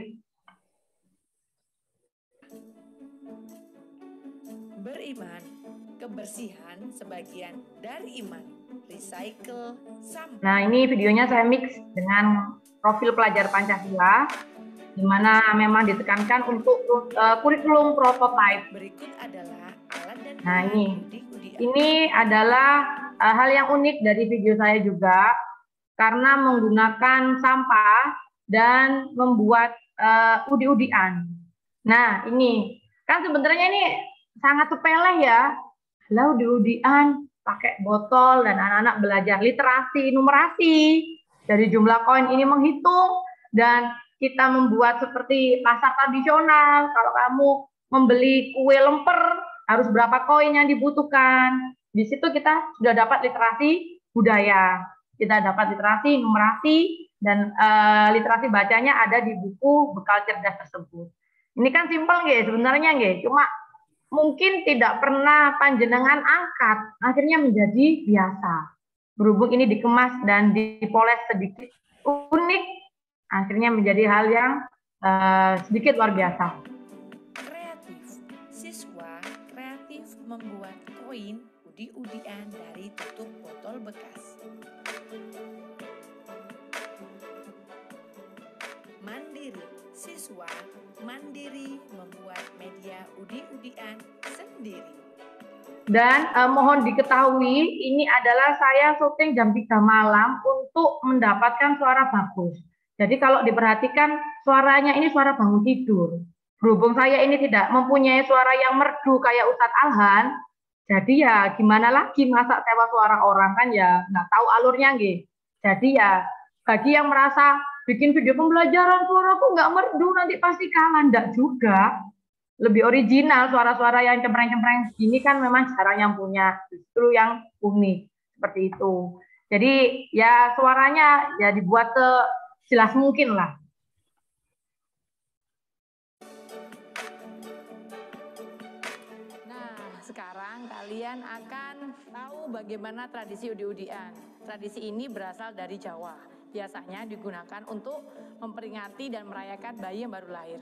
F: Beriman, kebersihan sebagian dari iman. Recycle sampah.
A: Nah, ini videonya saya mix dengan profil pelajar Pancasila, di mana memang ditekankan untuk kurikulum prototype.
F: Berikut adalah alat dan
A: Nah, ini adalah hal yang unik dari video saya juga, karena menggunakan sampah dan membuat udi-udian. Nah, ini kan sebenarnya ini sangat sepele ya. Lah udi-udian pakai botol dan anak-anak belajar literasi, numerasi. Dari jumlah koin ini menghitung dan kita membuat seperti pasar tradisional. Kalau kamu membeli kue lemper harus berapa koin yang dibutuhkan. Di situ kita sudah dapat literasi budaya. Kita dapat literasi, numerasi, dan literasi bacanya ada di buku bekal cerdas tersebut. Ini kan simpel nggih sebenarnya nggih, cuma mungkin tidak pernah panjenengan angkat, akhirnya menjadi biasa. Berhubung ini dikemas dan dipoles sedikit unik, akhirnya menjadi hal yang sedikit luar biasa.
F: Kreatif, siswa kreatif membuat koin udi-udian dari tutup botol bekas. Mandiri, siswa mandiri membuat media udi-udian sendiri.
A: Dan mohon diketahui, ini adalah saya syuting jam 3 malam untuk mendapatkan suara bagus. Jadi kalau diperhatikan suaranya ini suara bangun tidur. Berhubung saya ini tidak mempunyai suara yang merdu kayak Ustadz Alhan, jadi ya gimana lagi masa sewa suara orang kan ya nggak tahu alurnya nggih. Jadi ya bagi yang merasa bikin video pembelajaran suaraku nggak merdu nanti pasti kalah, enggak juga. Lebih original suara-suara yang cempreng-cempreng gini kan memang jarang yang punya, justru yang unik seperti itu. Jadi ya suaranya ya dibuat sejelas mungkin lah.
F: Nah, sekarang kalian akan tahu bagaimana tradisi udi-udian. Tradisi ini berasal dari Jawa. Biasanya digunakan untuk memperingati dan merayakan bayi yang baru lahir.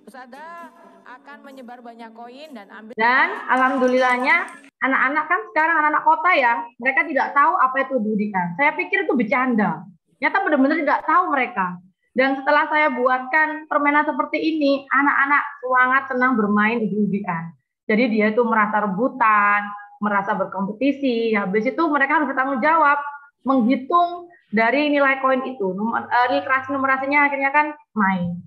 F: Ustazah akan menyebar banyak koin dan ambil.
A: Dan alhamdulillahnya anak-anak kan sekarang anak-anak kota ya, mereka tidak tahu apa itu udi-udian. Saya pikir itu bercanda. Ternyata benar-benar tidak tahu mereka. Dan setelah saya buatkan permainan seperti ini, anak-anak sangat senang bermain udi-udian. Jadi dia itu merasa rebutan, merasa berkompetisi. Habis itu mereka harus bertanggung jawab menghitung dari nilai koin itu. Literasi numerasinya akhirnya kan main.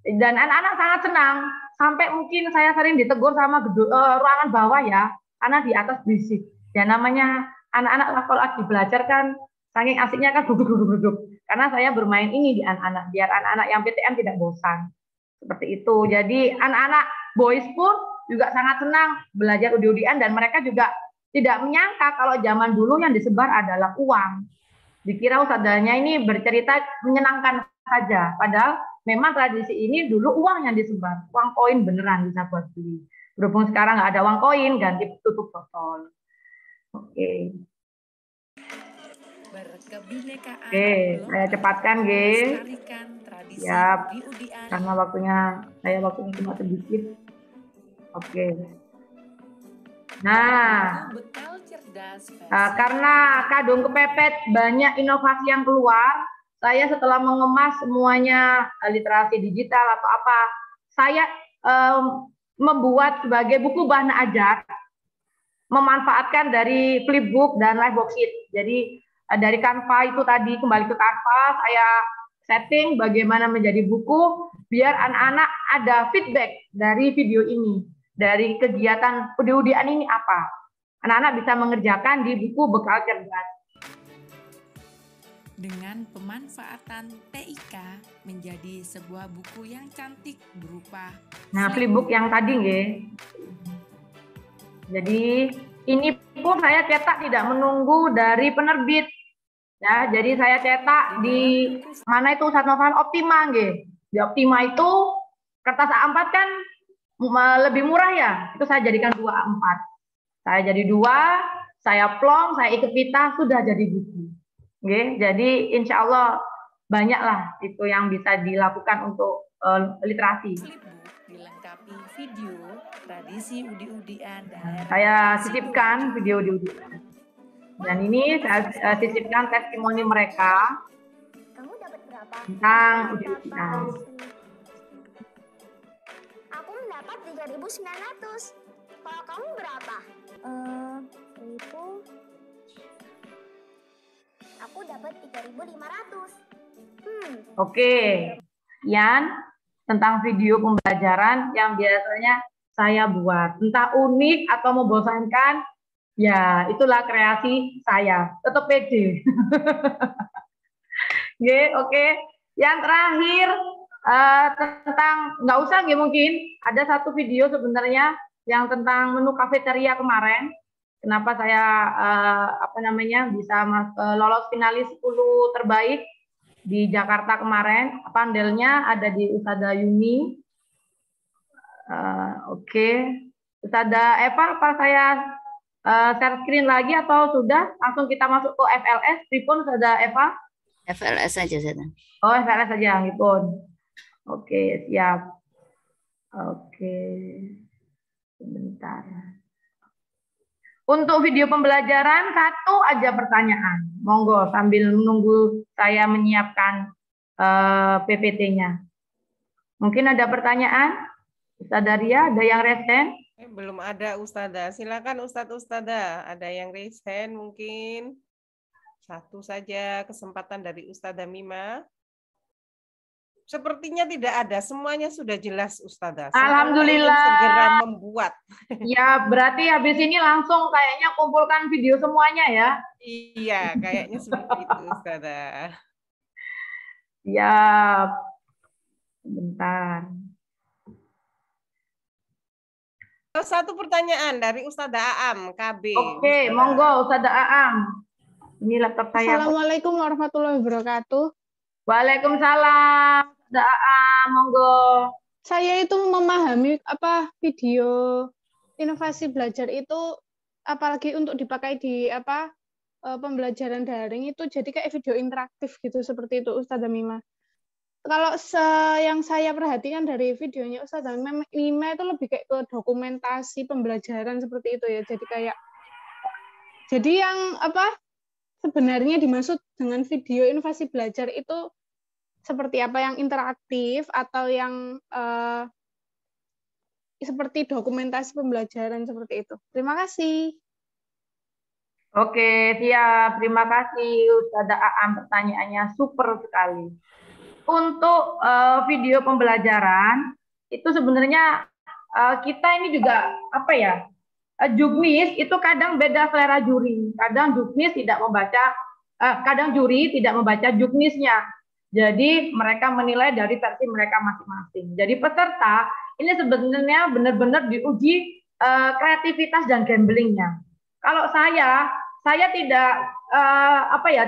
A: Dan anak-anak sangat senang. Sampai mungkin saya sering ditegur sama ruangan bawah ya, karena di atas berisik. Ya namanya anak-anak kalau lagi belajar kan saking asiknya kan duduk-duduk. Karena saya bermain ini di anak-anak, biar anak-anak yang PTM tidak bosan. Seperti itu. Jadi anak-anak boys pun juga sangat senang belajar udi-udian dan mereka juga tidak menyangka kalau zaman dulu yang disebar adalah uang. Dikira ustadzanya ini bercerita menyenangkan saja, padahal memang tradisi ini dulu uang yang disebar, uang koin beneran bisa buat beli. Berhubung sekarang nggak ada uang koin, ganti tutup botol. Oke.
E: Berkebinekaan.
A: Oke, saya cepatkan, G. Siap. Karena waktunya cuma sedikit. Oke. Nah, karena kadung kepepet banyak inovasi yang keluar, saya setelah mengemas semuanya literasi digital atau apa, saya membuat sebagai buku bahan ajar, memanfaatkan dari flipbook dan live worksheet. Jadi dari Canva itu tadi, kembali ke Canva, saya setting bagaimana menjadi buku, biar anak-anak ada feedback dari video ini, dari kegiatan udi-udian ini apa. Anak-anak bisa mengerjakan di buku bekal cerdas.
E: Dengan pemanfaatan TIK menjadi sebuah buku yang cantik berupa.
A: Nah, flipbook yang tadi, nggih. Jadi ini pun saya cetak tidak menunggu dari penerbit. Ya, jadi saya cetak di mana itu Ustadz Novan Optima, nggih. Di Optima itu kertas A4 kan lebih murah ya. Itu saya jadikan 2 A4. Saya jadi 2, saya plong, saya ikat pita, sudah jadi buku. Nggih, jadi insya Allah banyaklah itu yang bisa dilakukan untuk literasi.
E: Dilengkapi video tradisi udi-udian dan
A: saya sisipkan video udi-udian. Dan ini saya sisipkan testimoni mereka.
G: Kamu dapat berapa?
A: Tentang udi-udian.
G: Aku mendapat 3.900. Kalau kamu berapa? Itu aku dapat 3.500.
A: Oke. Sekian tentang video pembelajaran yang biasanya saya buat. Entah unik atau membosankan, ya itulah kreasi saya. Tetap pede. Oke. Yang terakhir tentang, nggak usah mungkin, ada satu video sebenarnya yang tentang menu kafeteria kemarin. Kenapa saya bisa lolos finalis 10 terbaik di Jakarta kemarin. Pandelnya ada di Ustadzah Yuni. Oke. Ustadzah Eva, apa saya share screen lagi atau sudah? Langsung kita masuk ke FLS. Pripun Ustadzah Eva?
H: FLS saja, Ustadzah.
A: Oh, FLS saja, gitu. Oke, siap. Oke. Sebentar. Untuk video pembelajaran, 1 aja pertanyaan. Monggo sambil menunggu saya menyiapkan PPT-nya. Mungkin ada pertanyaan? Ustadzah Ria, ada yang raise hand?
C: Belum ada Ustadzah. Silakan Ustadzah. Ada yang raise hand mungkin? 1 saja kesempatan dari Ustadzah Mima. sepertinya tidak ada. Semuanya sudah jelas, Ustazah.
A: Alhamdulillah.
C: Segera membuat.
A: Ya, berarti habis ini langsung kayaknya kumpulkan video semuanya ya.
C: Iya, kayaknya seperti itu, Ustazah.
A: Ya, bentar.
C: Satu pertanyaan dari Ustazah Aam, KB.
A: Oke, monggo Ustazah Aam. Ini laptop saya.
I: Assalamualaikum warahmatullahi wabarakatuh.
A: Waalaikumsalam. Ustazah Aam, monggo.
I: Saya itu memahami video inovasi belajar itu, apalagi untuk dipakai di pembelajaran daring itu jadi kayak video interaktif gitu, seperti itu Ustazah Mima. Kalau yang saya perhatikan dari videonya Ustazah Mima itu lebih kayak ke dokumentasi pembelajaran seperti itu ya. Jadi yang sebenarnya dimaksud dengan video inovasi belajar itu seperti apa, yang interaktif atau yang seperti dokumentasi pembelajaran seperti itu. Terima kasih.
A: Oke, siap. Terima kasih Ustazah Aam, pertanyaannya super sekali. Untuk video pembelajaran itu sebenarnya kita ini juga juknis itu kadang beda selera juri. Kadang juknis tidak membaca, kadang juri tidak membaca juknisnya. Jadi mereka menilai dari versi mereka masing-masing. Jadi peserta ini sebenarnya benar-benar diuji kreativitas dan gamblingnya. Kalau saya tidak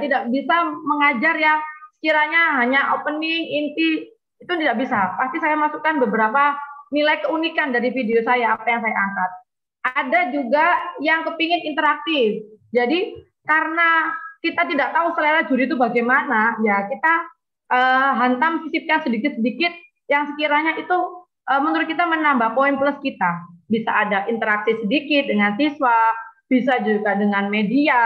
A: tidak bisa mengajar yang kiranya hanya opening, inti, itu tidak bisa. Pasti saya masukkan beberapa nilai keunikan dari video saya, apa yang saya angkat. Ada juga yang kepingin interaktif. Jadi karena kita tidak tahu selera juri itu bagaimana, ya kita hantam, sisipkan sedikit-sedikit yang sekiranya itu menurut kita menambah poin plus kita. Bisa ada interaksi sedikit dengan siswa, bisa juga dengan media.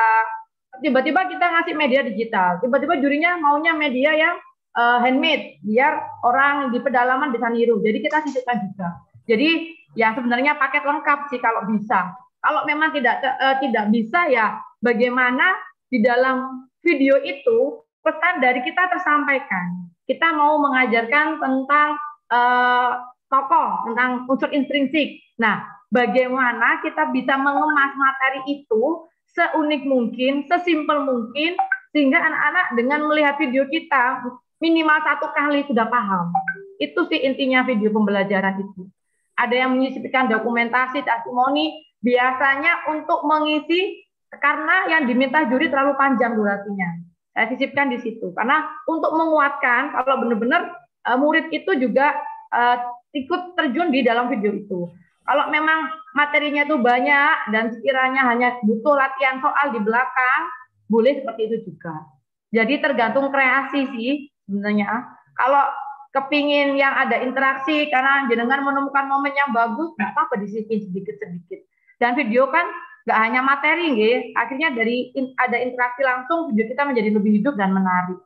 A: Tiba-tiba kita ngasih media digital, tiba-tiba jurinya maunya media yang handmade, biar orang di pedalaman bisa niru. Jadi kita sisipkan juga. Jadi ya sebenarnya paket lengkap sih kalau bisa. Kalau memang tidak bisa, ya bagaimana di dalam video itu pesan dari kita tersampaikan. Kita mau mengajarkan tentang tokoh, tentang unsur intrinsik. Nah, bagaimana kita bisa mengemas materi itu seunik mungkin, sesimpel mungkin, sehingga anak-anak dengan melihat video kita minimal 1 kali sudah paham. Itu sih intinya video pembelajaran itu. Ada yang menyisipkan dokumentasi, testimoni, biasanya untuk mengisi, karena yang diminta juri terlalu panjang durasinya. Saya sisipkan di situ, karena untuk menguatkan kalau benar-benar murid itu juga ikut terjun di dalam video itu. Kalau memang materinya itu banyak dan sekiranya hanya butuh latihan soal di belakang, boleh seperti itu juga. Jadi tergantung kreasi sih sebenarnya. Kalau kepingin yang ada interaksi karena jenengan menemukan momen yang bagus, nggak apa-apa disisipin sedikit-sedikit. Dan video kan nggak hanya materi, akhirnya dari ada interaksi langsung, video kita menjadi lebih hidup dan menarik.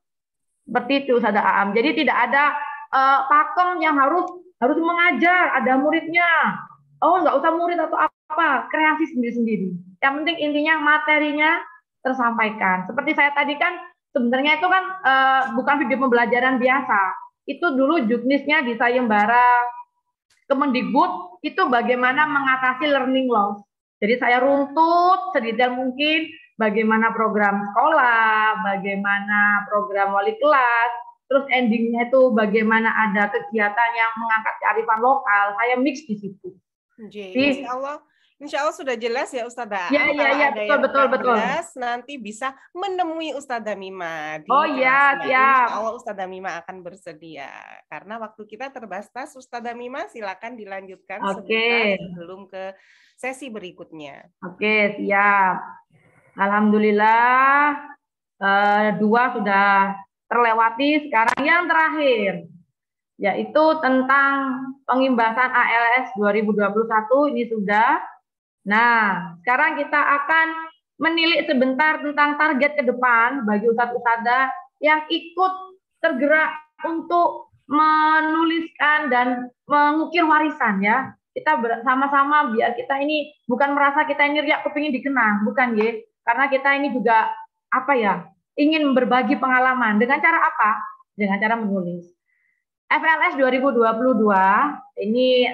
A: Seperti itu Ustazah Aam. Jadi tidak ada pakem yang harus mengajar, ada muridnya. Oh, nggak usah murid atau apa, kreasi sendiri-sendiri. Yang penting intinya materinya tersampaikan. Seperti saya tadi kan, sebenarnya itu kan bukan video pembelajaran biasa. Itu dulu juknisnya di sayembara Kemendikbud, itu bagaimana mengatasi learning loss. Jadi saya runtut sedetail mungkin bagaimana program sekolah, bagaimana program wali kelas, terus endingnya itu bagaimana ada kegiatan yang mengangkat kearifan lokal. Saya mix di situ.
C: Insya Allah sudah jelas ya Ustazah.
A: Ya, betul.
C: Jelas, nanti bisa menemui Ustazah Mima.
A: Oh iya, siap.
C: Insya Allah Ustazah Mima akan bersedia. Karena waktu kita terbatas, Ustazah Mima silakan dilanjutkan sebelum ke sesi berikutnya. Oke,
A: siap. Alhamdulillah 2 sudah terlewati. Sekarang yang terakhir, yaitu tentang pengimbasan ALS 2021, ini sudah. Nah, sekarang kita akan menilik sebentar tentang target ke depan bagi ustadz-ustadzah yang ikut tergerak untuk menuliskan dan mengukir warisan ya. Kita bersama-sama biar kita ini bukan merasa kita ini riak kepingin dikenang, bukan ya. Karena kita ini juga ingin berbagi pengalaman. Dengan cara apa? Dengan cara menulis. FLS 2022 ini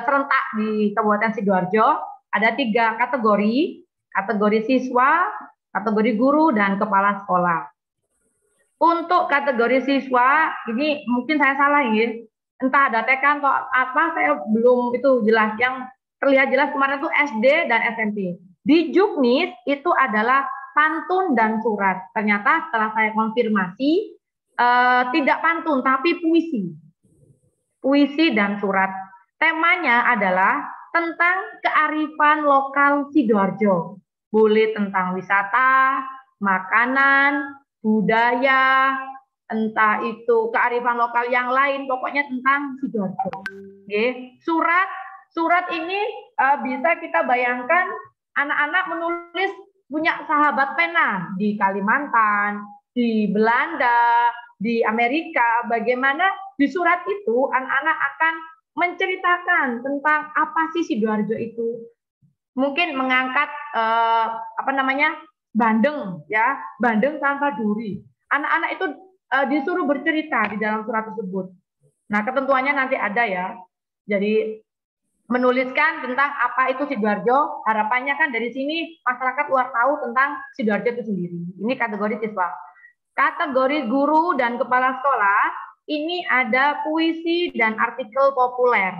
A: serentak di Kabupaten Sidoarjo, ada 3 kategori, kategori siswa, kategori guru, dan kepala sekolah. Untuk kategori siswa, ini mungkin saya salah ya, entah ada TK atau apa, saya belum itu jelas. Yang terlihat jelas kemarin itu SD dan SMP. Di Juknis itu adalah pantun dan surat. Ternyata setelah saya konfirmasi, tidak pantun, tapi puisi dan surat. Temanya adalah tentang kearifan lokal Sidoarjo. Boleh tentang wisata, makanan, budaya, entah itu kearifan lokal yang lain, pokoknya tentang Sidoarjo. Oke. Surat ini bisa kita bayangkan anak-anak menulis punya sahabat pena di Kalimantan, di Belanda, di Amerika. Bagaimana di surat itu anak-anak akan menceritakan tentang apa sih Sidoarjo itu. Mungkin mengangkat bandeng ya, bandeng tanpa duri. Anak-anak itu disuruh bercerita di dalam surat tersebut. Nah, ketentuannya nanti ada ya. Jadi menuliskan tentang apa itu Sidoarjo. Harapannya kan dari sini masyarakat luar tahu tentang Sidoarjo itu sendiri. Ini kategori siswa. Kategori guru dan kepala sekolah, ini ada puisi dan artikel populer.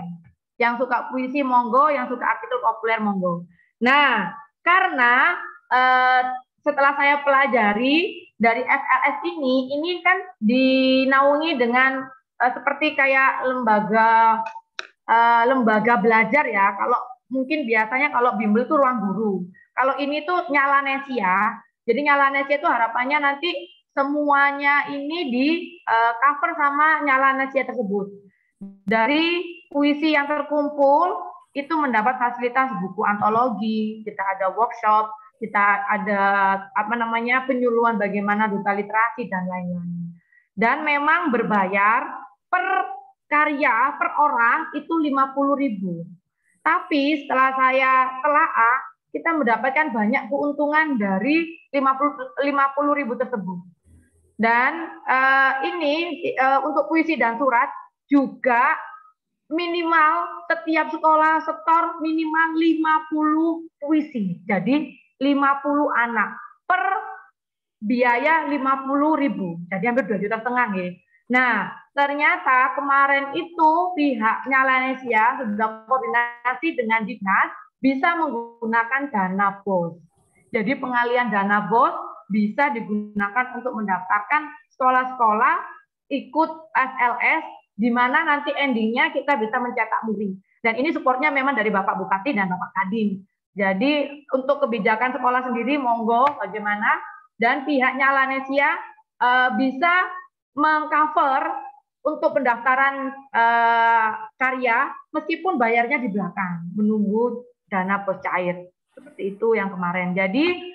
A: Yang suka puisi monggo, yang suka artikel populer monggo. Nah, karena setelah saya pelajari dari FLS ini kan dinaungi dengan seperti kayak lembaga belajar ya. Kalau mungkin biasanya kalau bimbel itu ruang guru. Kalau ini tuh Nyalanesia. Jadi Nyalanesia itu harapannya nanti semuanya ini di cover sama Nyalanesia tersebut. Dari puisi yang terkumpul itu mendapat fasilitas buku antologi, kita ada workshop, kita ada penyuluhan bagaimana duta literasi dan lain-lain. Dan memang berbayar per karya per orang itu 50.000. Tapi setelah saya telaah, kita mendapatkan banyak keuntungan dari 50.000 tersebut. Dan untuk puisi dan surat juga minimal setiap sekolah setor minimal 50 puisi. Jadi 50 anak per biaya 50.000. Jadi hampir 2,5 juta ya. Nah, ternyata kemarin itu pihak Nyalanesia sudah koordinasi dengan Dinas bisa menggunakan dana BOS. Jadi pengalian dana BOS bisa digunakan untuk mendaftarkan sekolah-sekolah ikut FLS, di mana nanti endingnya kita bisa mencetak muri. Dan ini supportnya memang dari Bapak Bupati dan Bapak Kadin. Jadi untuk kebijakan sekolah sendiri monggo bagaimana, dan pihak Nyalanesia bisa mengcover untuk pendaftaran karya meskipun bayarnya di belakang menunggu dana BOS cair. Seperti itu yang kemarin. Jadi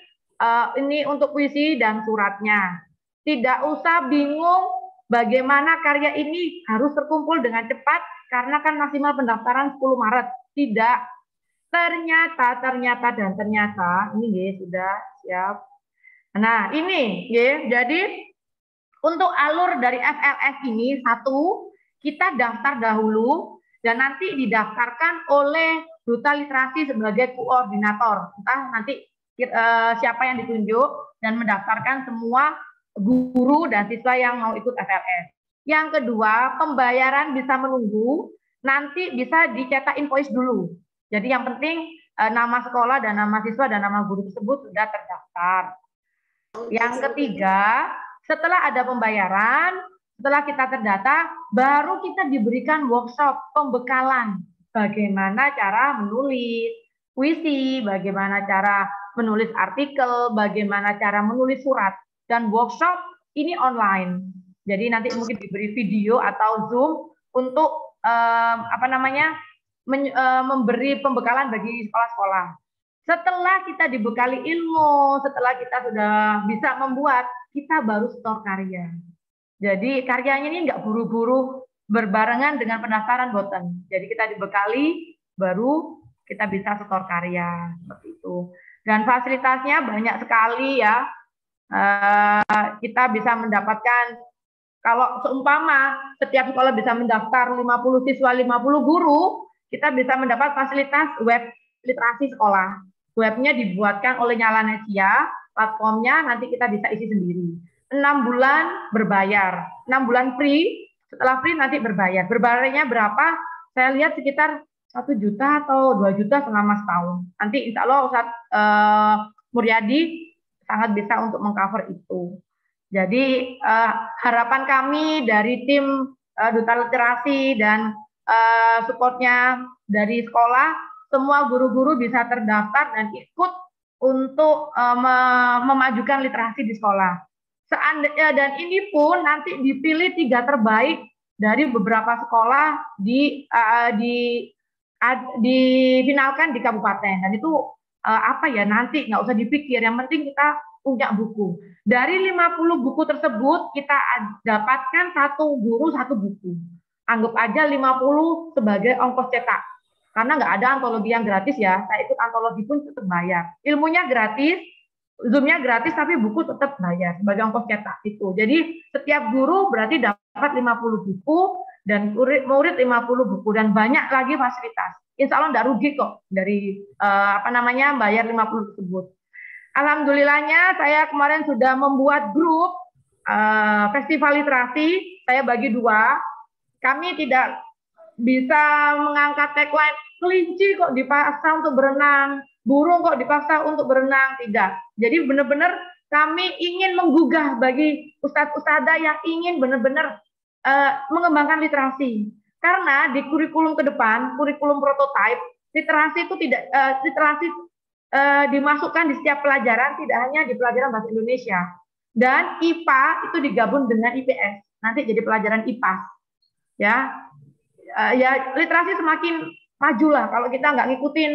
A: ini untuk puisi dan suratnya. Tidak usah bingung bagaimana karya ini harus terkumpul dengan cepat karena kan maksimal pendaftaran 10 Maret. Tidak. Ternyata ini ya sudah siap. Nah, ini ya. Jadi untuk alur dari FLS ini kita daftar dahulu dan nanti didaftarkan oleh duta literasi sebagai koordinator. Entah nanti siapa yang ditunjuk dan mendaftarkan semua guru dan siswa yang mau ikut FLS. Yang kedua, pembayaran bisa menunggu, nanti bisa dicetak invoice dulu. Jadi yang penting nama sekolah dan nama siswa dan nama guru tersebut sudah terdaftar. Yang ketiga, setelah ada pembayaran, setelah kita terdata, baru kita diberikan workshop pembekalan. Bagaimana cara menulis puisi, bagaimana cara menulis artikel, bagaimana cara menulis surat. Dan workshop ini online. Jadi nanti mungkin diberi video atau Zoom untuk memberi pembekalan bagi sekolah-sekolah. Setelah kita dibekali ilmu, setelah kita sudah bisa membuat, kita baru setor karya. Jadi karyanya ini nggak buru-buru berbarengan dengan pendaftaran boten. Jadi kita dibekali, baru kita bisa setor karya seperti itu. Dan fasilitasnya banyak sekali ya. Kita bisa mendapatkan Kalau seumpama setiap sekolah bisa mendaftar 50 siswa, 50 guru, kita bisa mendapat fasilitas web literasi sekolah. Webnya dibuatkan oleh Nyalanesia, platformnya nanti kita bisa isi sendiri. 6 bulan berbayar, 6 bulan free, setelah free nanti berbayar. Berbayarnya berapa? Saya lihat sekitar 1 juta atau 2 juta selama setahun. Nanti insya Allah Ustadz Muryadi sangat bisa untuk mengcover itu. Jadi harapan kami dari tim Duta Literasi dan supportnya dari sekolah, semua guru-guru bisa terdaftar dan ikut untuk memajukan literasi di sekolah. Seandainya, dan ini pun nanti dipilih 3 terbaik dari beberapa sekolah difinalkan di kabupaten, dan itu apa ya, nanti nggak usah dipikir, yang penting kita punya buku. Dari 50 buku tersebut kita dapatkan 1 guru 1 buku. Anggap aja 50 sebagai ongkos cetak, karena nggak ada antologi yang gratis ya. Saya ikut antologi pun tetap bayar, ilmunya gratis, Zoom-nya gratis, tapi buku tetap bayar sebagai ongkos cetak itu. Jadi setiap guru berarti dapat 50 buku dan murid 50 buku, dan banyak lagi fasilitas. Insya Allah nggak rugi kok dari bayar 50 tersebut. Alhamdulillahnya saya kemarin sudah membuat grup festival literasi. Saya bagi 2. Kami tidak bisa mengangkat tagline kelinci kok dipaksa untuk berenang, burung kok dipaksa untuk berenang, tidak. Jadi benar-benar kami ingin menggugah bagi ustadz-ustadzah yang ingin benar-benar mengembangkan literasi. Karena di kurikulum ke depan, kurikulum prototype, literasi itu tidak dimasukkan di setiap pelajaran, tidak hanya di pelajaran bahasa Indonesia. Dan IPA itu digabung dengan IPS, nanti jadi pelajaran IPA. Ya, literasi semakin maju lah kalau kita nggak ngikutin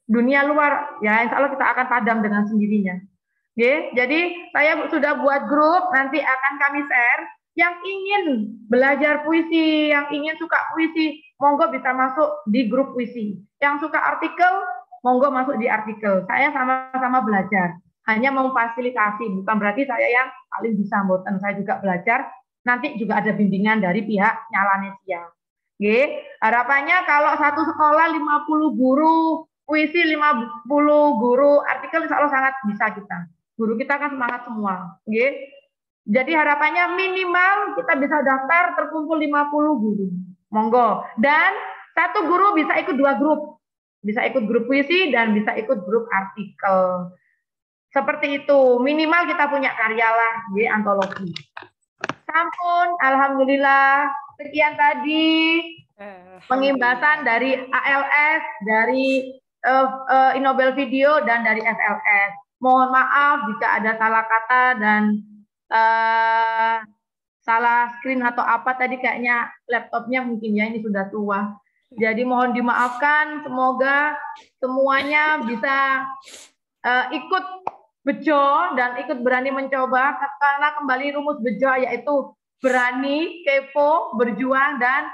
A: dunia luar, ya insya Allah kita akan padam dengan sendirinya. Oke, jadi saya sudah buat grup, nanti akan kami share. Yang ingin belajar puisi, yang ingin suka puisi, monggo bisa masuk di grup puisi. Yang suka artikel, monggo masuk di artikel. Saya sama-sama belajar, hanya memfasilitasi, bukan berarti saya yang paling bisa, mboten. Saya juga belajar, nanti juga ada bimbingan dari pihak Nyalanesia. Oke, harapannya kalau satu sekolah 50 guru puisi, 50 guru artikel, insya Allah sangat bisa kita. Guru kita kan semangat semua. Oke. Jadi harapannya minimal kita bisa daftar terkumpul 50 guru. Monggo. Dan 1 guru bisa ikut 2 grup. Bisa ikut grup puisi dan bisa ikut grup artikel. Seperti itu. Minimal kita punya karya lah, antologi. Sampun, alhamdulillah. Sekian tadi pengimbasan dari ALS, dari Inobel Video, dan dari FLS. Mohon maaf jika ada salah kata dan salah screen atau apa tadi, kayaknya laptopnya mungkin ya, ini sudah tua. Jadi mohon dimaafkan, semoga semuanya bisa ikut bejo dan ikut berani mencoba, karena kembali rumus bejo yaitu berani, kepo, berjuang, dan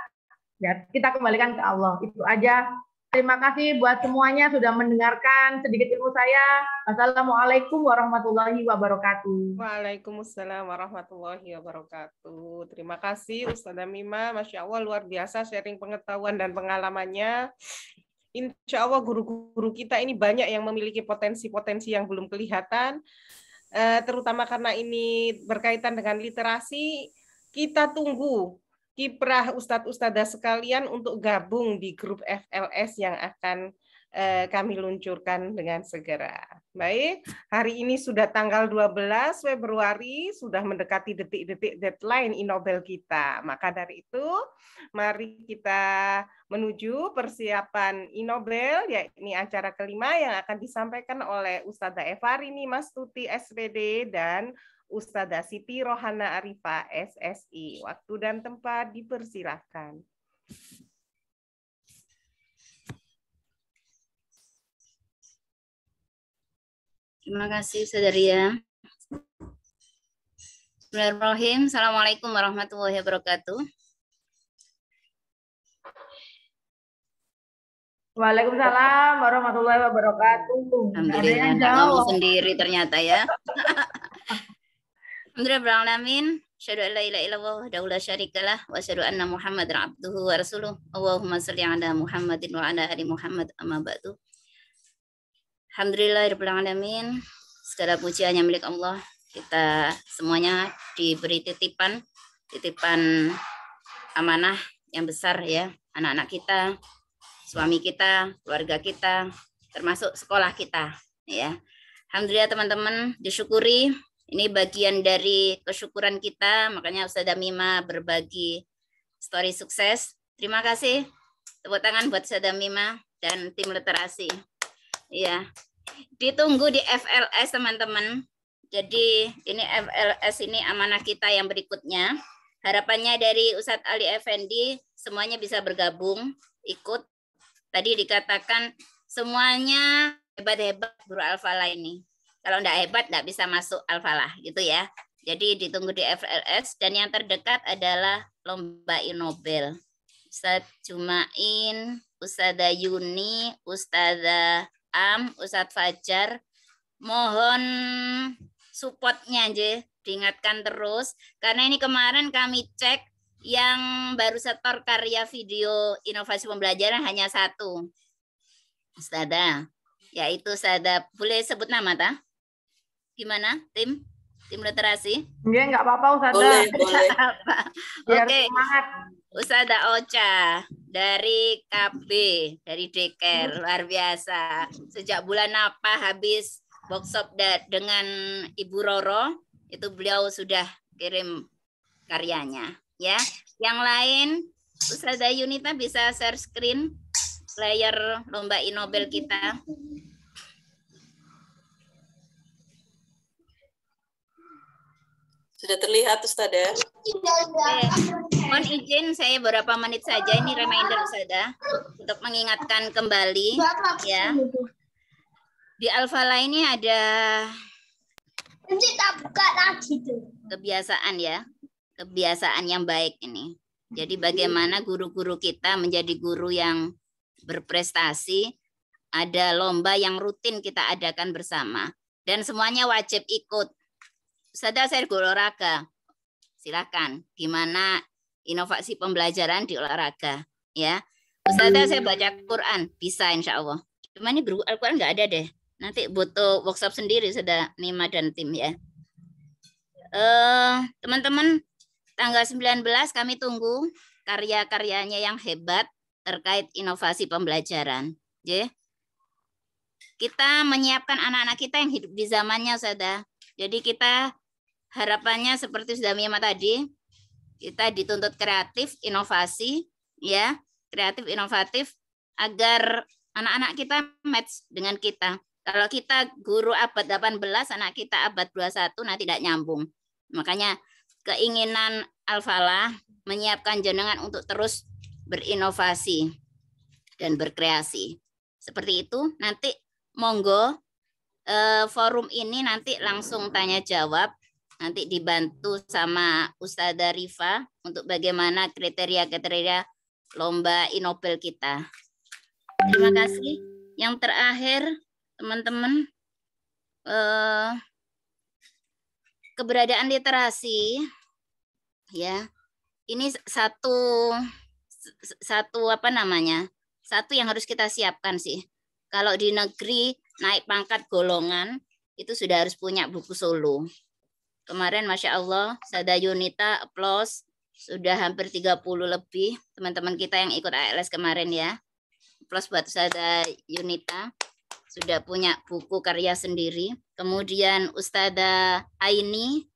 A: ya kita kembalikan ke Allah. Itu aja. Terima kasih buat semuanya sudah mendengarkan sedikit ilmu saya. Wassalamualaikum warahmatullahi wabarakatuh.
C: Waalaikumsalam warahmatullahi wabarakatuh. Terima kasih Ustadzah Mima, Masya Allah luar biasa sharing pengetahuan dan pengalamannya. Insya Allah guru-guru kita ini banyak yang memiliki potensi-potensi yang belum kelihatan, terutama karena ini berkaitan dengan literasi. Kita tunggu kiprah Ustadz-Ustadzah sekalian untuk gabung di grup FLS yang akan kami luncurkan dengan segera. Baik, hari ini sudah tanggal 12 Februari, sudah mendekati detik-detik deadline Inobel kita. Maka dari itu, mari kita menuju persiapan Inobel, yakni acara kelima yang akan disampaikan oleh Ustadzah Evarini Mastuti SPD dan Ustadzah Siti Rohana Arifah SSI. Waktu dan tempat dipersilahkan.
H: Terima kasih Saudariya. Bismillahirrahmanirrahim. Assalamualaikum warahmatullahi wabarakatuh.
A: Waalaikumsalam warahmatullahi wabarakatuh.
H: Alhamdulillah, ngomong sendiri ternyata ya. Alhamdulillah, Asyhadu an la ilaha illallah wahdahu la syarikalah wa asyhadu anna Muhammadan abduhu wa rasuluh. Allahumma shalli ala Muhammadin wa ala ali Muhammad amma ba'du. Alhamdulillahirabbil alamin. Segala puji hanya milik Allah. Kita semuanya diberi titipan amanah yang besar ya, anak-anak kita, suami kita, keluarga kita, termasuk sekolah kita ya. Alhamdulillah teman-teman, disyukuri. Ini bagian dari kesyukuran kita, makanya Ustazah Mima berbagi story sukses. Terima kasih. Tepuk tangan buat Ustazah Mima dan tim literasi. Ya. Ditunggu di FLS teman-teman. Jadi ini FLS ini amanah kita yang berikutnya. Harapannya dari Ustadz Ali Effendi semuanya bisa bergabung, ikut. Tadi dikatakan semuanya hebat-hebat guru Al-Falah ini. Kalau enggak hebat enggak bisa masuk Al-Falah gitu ya. Jadi ditunggu di FLS dan yang terdekat adalah lomba Inobel. Ustadz Jumain, Ustadzah Yuni, Ustadzah Am, Ustadz Fajar, mohon supportnya aja, diingatkan terus karena ini kemarin kami cek yang baru setor karya video inovasi pembelajaran hanya satu Ustadzah, yaitu Ustadzah, boleh sebut nama tak? Gimana tim literasi?
A: Iya, nggak apa-apa Ustadzah.
B: Boleh.
H: Oke, Ustadzah Ocha dari KB, dari Deker, luar biasa. Sejak bulan apa habis workshop dengan Ibu Roro, itu beliau sudah kirim karyanya. Ya, yang lain Ustadzah Yunita bisa share screen player lomba Inobel kita.
B: Sudah terlihat Ustazah.
H: Mohon izin saya beberapa menit saja ini reminder Ustazah untuk mengingatkan kembali ya. Di Al-Falah ini ada kebiasaan ya, kebiasaan yang baik ini. Jadi bagaimana guru-guru kita menjadi guru yang berprestasi, ada lomba yang rutin kita adakan bersama dan semuanya wajib ikut. Ustazah saya guru olahraga, silakan. Gimana inovasi pembelajaran di olahraga, ya? Ustazah saya baca Quran, bisa insya Allah. Cuma ini guru Al-Quran nggak ada deh. Nanti butuh workshop sendiri Ustazah Mima dan tim ya. Teman-teman, tanggal 19 kami tunggu karya-karyanya yang hebat terkait inovasi pembelajaran. Ya. Kita menyiapkan anak-anak kita yang hidup di zamannya Ustazah. Jadi kita harapannya seperti sudah Mima tadi, kita dituntut kreatif, inovasi, ya, kreatif, inovatif, agar anak-anak kita match dengan kita. Kalau kita guru abad 18, anak kita abad 21, nanti tidak nyambung. Makanya keinginan Al-Falah menyiapkan jenengan untuk terus berinovasi dan berkreasi. Seperti itu, nanti monggo forum ini nanti langsung tanya jawab. Nanti dibantu sama Ustadzah Rifa untuk bagaimana kriteria-kriteria lomba Inobel kita. Terima kasih. Yang terakhir, teman-teman, keberadaan literasi, ya, ini satu apa namanya? Satu yang harus kita siapkan sih. Kalau di negeri naik pangkat golongan itu sudah harus punya buku solo. Kemarin Masya Allah, Ustazah Yunita applause, sudah hampir 30 lebih teman-teman kita yang ikut ALS kemarin ya. Applause buat Ustazah Yunita, sudah punya buku karya sendiri. Kemudian Ustazah Aini,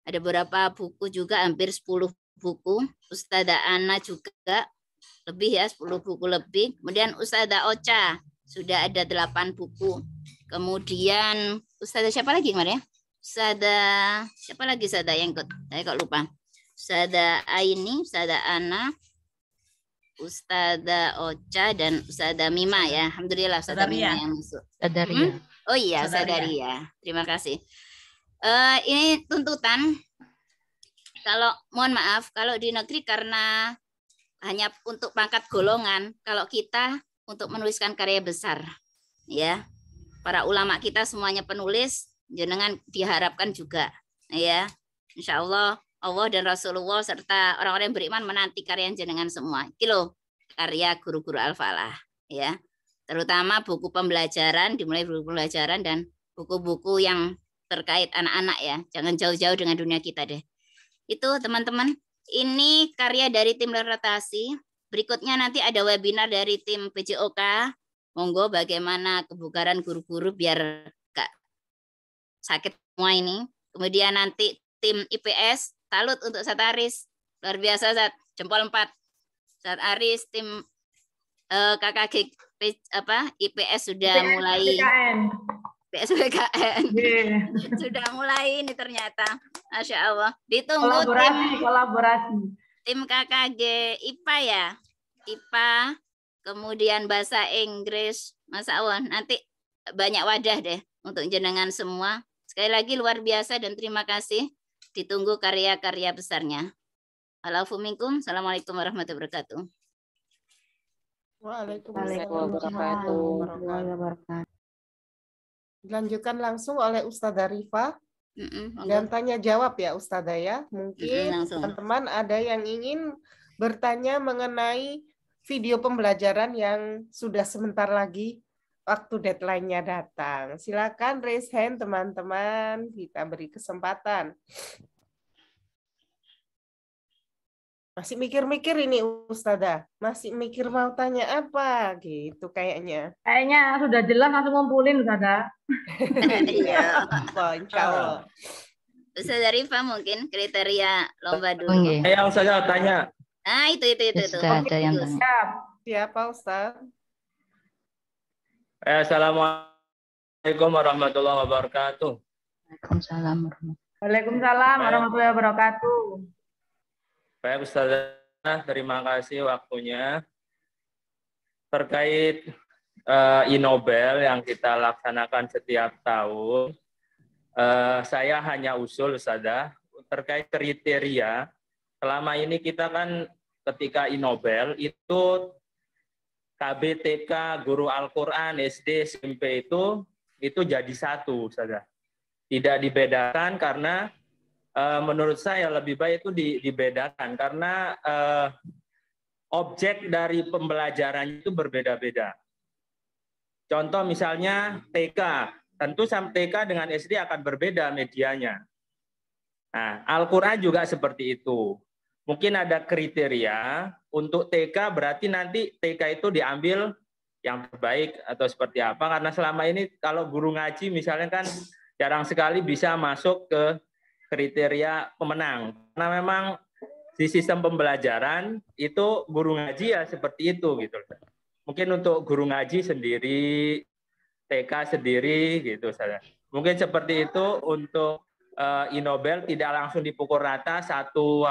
H: ada beberapa buku juga, hampir 10 buku. Ustazah Ana juga, lebih ya, 10 buku lebih. Kemudian Ustazah Ocha, sudah ada 8 buku. Kemudian Ustazah siapa lagi kemarin ya? Ustazah, siapa lagi Ustazah yang ikut? Saya kok lupa. Ustazah Aini, Ustazah Ana, Ustazah Ocha, dan Ustazah Mima ya. Alhamdulillah Ustazah Mima yang masuk.
D: Ustazah Ria.
H: Oh iya, Ustazah Ria. Terima kasih. Ini tuntutan. Kalau mohon maaf, kalau di negeri karena hanya untuk pangkat golongan, kalau kita untuk menuliskan karya besar. Ya. Para ulama kita semuanya penulis, jenengan diharapkan juga, ya, insya Allah Allah dan Rasulullah serta orang-orang yang beriman menanti karya jenengan semua. Iki lho, karya guru-guru Al-Falah ya. Terutama buku pembelajaran, dimulai buku pembelajaran dan buku-buku yang terkait anak-anak ya. Jangan jauh-jauh dengan dunia kita deh. Itu teman-teman, ini karya dari tim Literasi. Berikutnya nanti ada webinar dari tim PJOK. Monggo bagaimana kebugaran guru-guru biar gak sakit semua ini. Kemudian nanti tim IPS, salut untuk Ustaz Aris. Luar biasa, Ustaz. Jempol 4. Ustaz Aris, tim KKG IPS sudah mulai. PSBKN. Sudah mulai ini ternyata. Masya Allah. Ditunggu
A: kolaborasi.
H: Tim KKG IPA ya. IPA, kemudian bahasa Inggris. Masya Allah. Nanti banyak wadah deh untuk jenengan semua. Sekali lagi luar biasa dan terima kasih. Ditunggu karya-karya besarnya. Waalaikumsalam. Assalamualaikum warahmatullahi wabarakatuh.
C: Waalaikumsalam warahmatullahi wabarakatuh. Dilanjutkan langsung oleh Ustadzah Rifa. Dan tanya jawab ya Ustadzah ya. Mungkin teman-teman ada yang ingin bertanya mengenai video pembelajaran yang sudah sebentar lagi waktu deadline-nya datang. Silakan raise hand teman-teman, kita beri kesempatan. Masih mikir-mikir ini Ustadzah, masih mikir mau tanya apa gitu kayaknya.
A: Kayaknya sudah jelas langsung ngumpulin Ustadzah.
H: Iya,
C: insya Allah.
H: Ustadzah Rifa mungkin kriteria lomba dulu.
J: Yang saya tanya.
H: Nah, itu.
D: Sudah ada yang tanya.
C: Siapa Ustaz?
J: Assalamualaikum warahmatullahi wabarakatuh.
A: Waalaikumsalam warahmatullahi wabarakatuh.
J: Baik Ustazah, terima kasih waktunya. Terkait Inobel yang kita laksanakan setiap tahun, saya hanya usul Ustazah, terkait kriteria. Selama ini kita kan ketika Inobel itu KB, TK, guru Al-Quran, SD, SMP itu jadi satu Ustazah. Tidak dibedakan karena menurut saya lebih baik itu dibedakan karena objek dari pembelajaran itu berbeda-beda. Contoh misalnya TK, tentu TK dengan SD akan berbeda medianya. Nah, Al-Quran juga seperti itu. Mungkin ada kriteria untuk TK, berarti nanti TK itu diambil yang terbaik atau seperti apa. Karena selama ini kalau guru ngaji misalnya kan jarang sekali bisa masuk ke kriteria pemenang. Karena memang di sistem pembelajaran itu guru ngaji ya seperti itu gitu. Mungkin untuk guru ngaji sendiri, TK sendiri gitu saja. Mungkin seperti itu untuk Inobel tidak langsung dipukul rata satu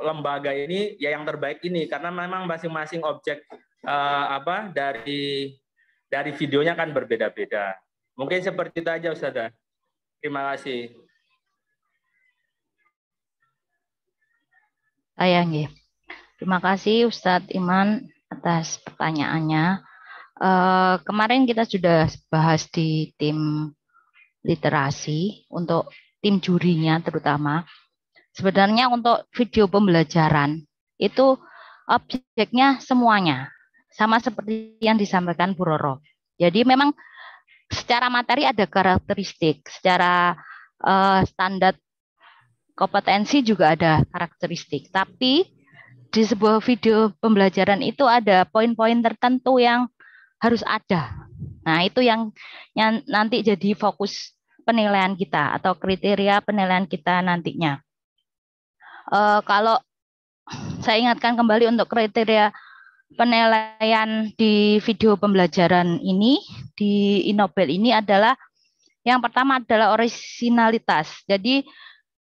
J: lembaga ini ya yang terbaik ini karena memang masing-masing objek dari videonya kan berbeda-beda. Mungkin seperti itu aja Ustazah. Terima kasih.
D: Terima kasih Ustadz Iman atas pertanyaannya. Kemarin kita sudah bahas di tim literasi untuk tim jurinya terutama. Sebenarnya untuk video pembelajaran itu objeknya semuanya sama seperti yang disampaikan Bu Roro. Jadi memang secara materi ada karakteristik, secara standar kompetensi juga ada karakteristik. Tapi di sebuah video pembelajaran itu ada poin-poin tertentu yang harus ada. Nah, itu yang nanti jadi fokus penilaian kita atau kriteria penilaian kita nantinya. Kalau saya ingatkan kembali untuk kriteria penilaian di video pembelajaran ini, di Inobel ini adalah yang pertama adalah orisinalitas. Jadi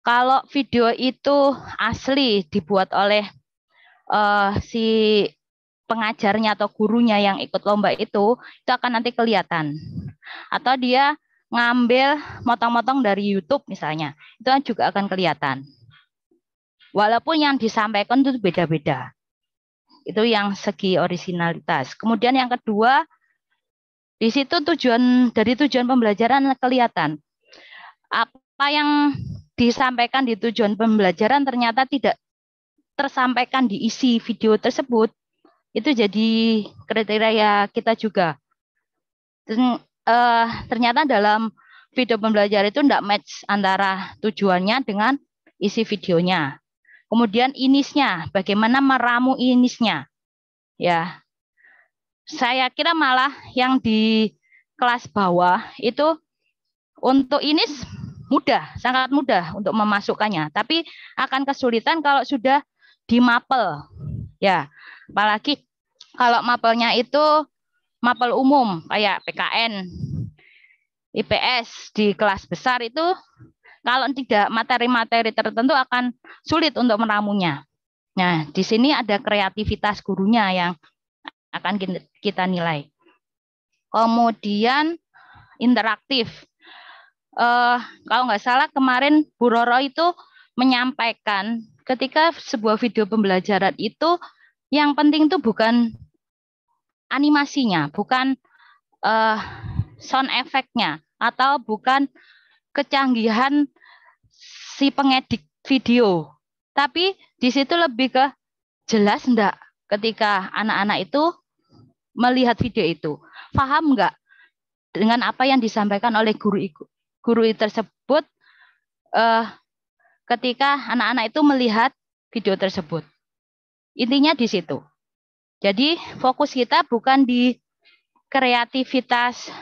D: kalau video itu asli dibuat oleh si pengajarnya atau gurunya yang ikut lomba itu akan nanti kelihatan. Atau dia ngambil motong-motong dari YouTube misalnya, itu juga akan kelihatan. Walaupun yang disampaikan itu beda-beda. Itu yang segi orisinalitas. Kemudian yang kedua, di situ tujuan pembelajaran kelihatan. Apa yang disampaikan di tujuan pembelajaran ternyata tidak tersampaikan di isi video tersebut, itu jadi kriteria kita juga. Ternyata dalam video pembelajaran itu tidak match antara tujuannya dengan isi videonya. Kemudian inisnya, bagaimana meramu inisnya. Ya, saya kira malah yang di kelas bawah itu untuk inis mudah, sangat mudah untuk memasukkannya. Tapi akan kesulitan kalau sudah di mapel. Ya, apalagi kalau mapelnya itu mapel umum kayak PKN, IPS di kelas besar itu kalau tidak materi-materi tertentu akan sulit untuk meramunya. Nah, di sini ada kreativitas gurunya yang akan kita nilai. Kemudian interaktif. Kalau nggak salah kemarin Bu Roro itu menyampaikan ketika sebuah video pembelajaran itu yang penting itu bukan animasinya, bukan sound effect-nya, atau bukan kecanggihan si pengedit video. Tapi di situ lebih ke jelas enggak ketika anak-anak itu melihat video itu. Paham enggak dengan apa yang disampaikan oleh guru tersebut ketika anak-anak itu melihat video tersebut. Intinya di situ. Jadi fokus kita bukan di kreativitas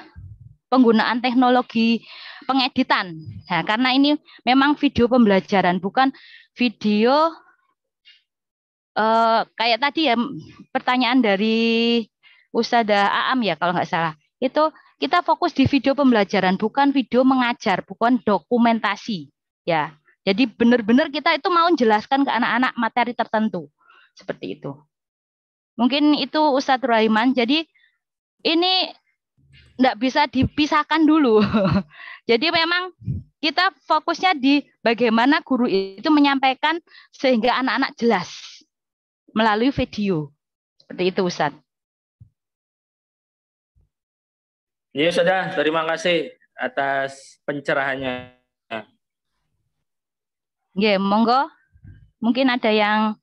D: penggunaan teknologi pengeditan. Nah, karena ini memang video pembelajaran, bukan video kayak tadi ya pertanyaan dari Ustadzah Aam ya kalau nggak salah. Itu kita fokus di video pembelajaran, bukan video mengajar, bukan dokumentasi. Ya, jadi benar-benar kita itu mau menjelaskan ke anak-anak materi tertentu seperti itu. Mungkin itu Ustadz Rahman. Jadi ini enggak bisa dipisahkan dulu. Jadi memang kita fokusnya di bagaimana guru itu menyampaikan sehingga anak-anak jelas melalui video. Seperti itu, Ustaz.
J: Ya, sudah. Terima kasih atas pencerahannya.
D: Ya, monggo. Mungkin ada yang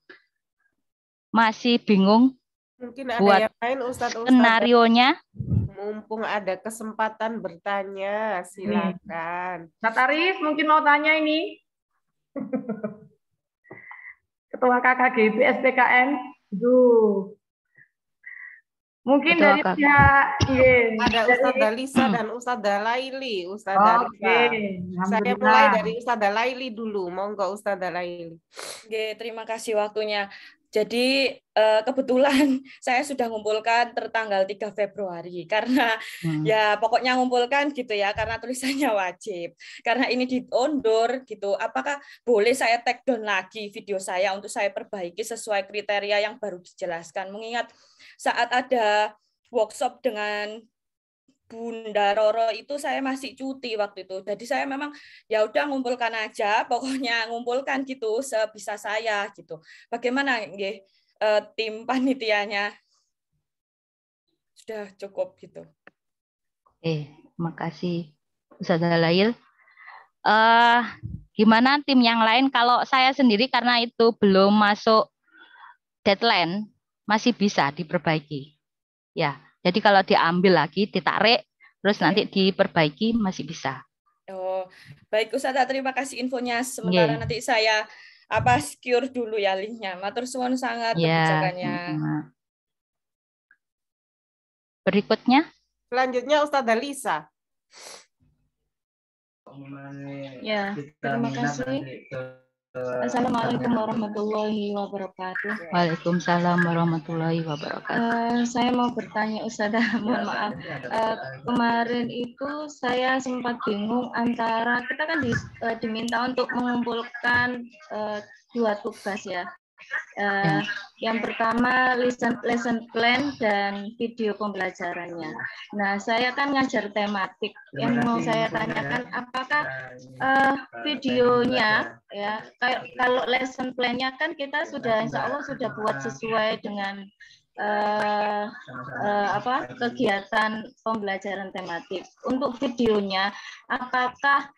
D: masih bingung.
C: Mungkin ada
D: buat
C: yang lain Ustadz
D: skenarionya.
C: Mumpung ada kesempatan bertanya, silakan.
A: Ustadz Aris mungkin mau tanya ini. Ketua KKGB SPKN. Mungkin
D: Ketua
A: dari pihak
C: ada Ustadzah Lisa dan Ustadzah Laili. Ustadzah Lisa. Saya mulai dari Ustadzah Laili dulu. Monggo Ustadzah Laili.
K: Oke, terima kasih waktunya. Jadi kebetulan saya sudah ngumpulkan tertanggal 3 Februari karena ya pokoknya ngumpulkan gitu ya karena tulisannya wajib. Karena ini diundur gitu. Apakah boleh saya take down lagi video saya untuk saya perbaiki sesuai kriteria yang baru dijelaskan? Mengingat saat ada workshop dengan Bunda Roro itu saya masih cuti waktu itu. Jadi saya memang ya udah ngumpulkan aja, pokoknya ngumpulkan gitu sebisa saya gitu. Bagaimana nggih tim panitianya? Sudah cukup gitu.
D: Makasih Ustazah Lail. Gimana tim yang lain? Kalau saya sendiri karena itu belum masuk deadline, masih bisa diperbaiki. Ya. Jadi kalau diambil lagi, ditarik, terus nanti diperbaiki masih bisa.
K: Oh, baik Ustazah, terima kasih infonya. Sementara nanti saya secure dulu ya linknya. Matur suwun sangat kebijakannya.
D: Berikutnya.
C: Selanjutnya Ustazah Lisa.
L: Ya, terima kasih. Assalamualaikum warahmatullahi wabarakatuh.
D: Waalaikumsalam warahmatullahi wabarakatuh.
L: Saya mau bertanya Ustazah, mohon maaf. Kemarin itu saya sempat bingung antara kita kan diminta untuk mengumpulkan 2 tugas ya. Yang pertama lesson plan dan video pembelajarannya. Nah, saya kan ngajar tematik. Yang mau saya tanyakan apakah videonya ya kalau lesson plan-nya kan kita sudah insya Allah sudah buat sesuai dengan kegiatan pembelajaran tematik. Untuk videonya apakah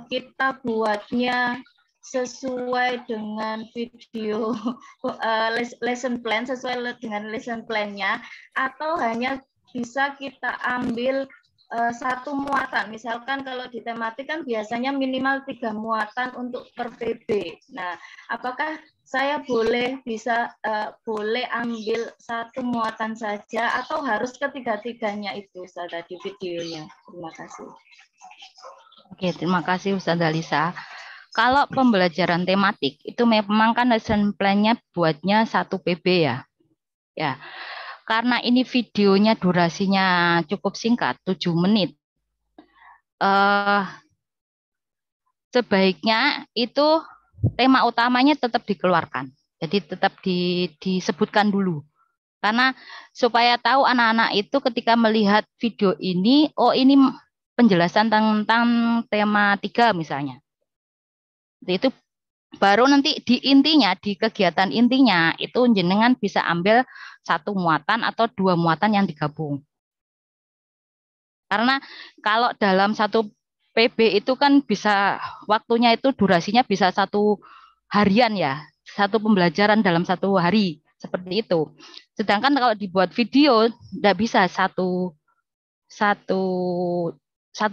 L: kita buatnya sesuai dengan video lesson plan, sesuai dengan lesson plan-nya, atau hanya bisa kita ambil satu muatan. Misalkan kalau di tematik kan biasanya minimal 3 muatan untuk per PB. Nah, apakah saya boleh ambil satu muatan saja atau harus ketiga-tiganya itu Ustazah di videonya? Terima kasih.
H: Oke, terima kasih Ustazah Lisa. Kalau pembelajaran tematik itu memang kan lesson plan-nya buatnya 1 PB ya. Ya. Karena ini videonya durasinya cukup singkat, 7 menit. Sebaiknya itu tema utamanya tetap dikeluarkan. Jadi tetap disebutkan dulu. Karena supaya tahu anak-anak itu ketika melihat video ini, oh ini penjelasan tentang tema 3 misalnya. Itu baru nanti di intinya, di kegiatan intinya itu jenengan bisa ambil 1 muatan atau 2 muatan yang digabung. Karena kalau dalam 1 PB itu kan bisa waktunya itu durasinya bisa 1 harian ya, 1 pembelajaran dalam 1 hari seperti itu. Sedangkan kalau dibuat video tidak bisa satu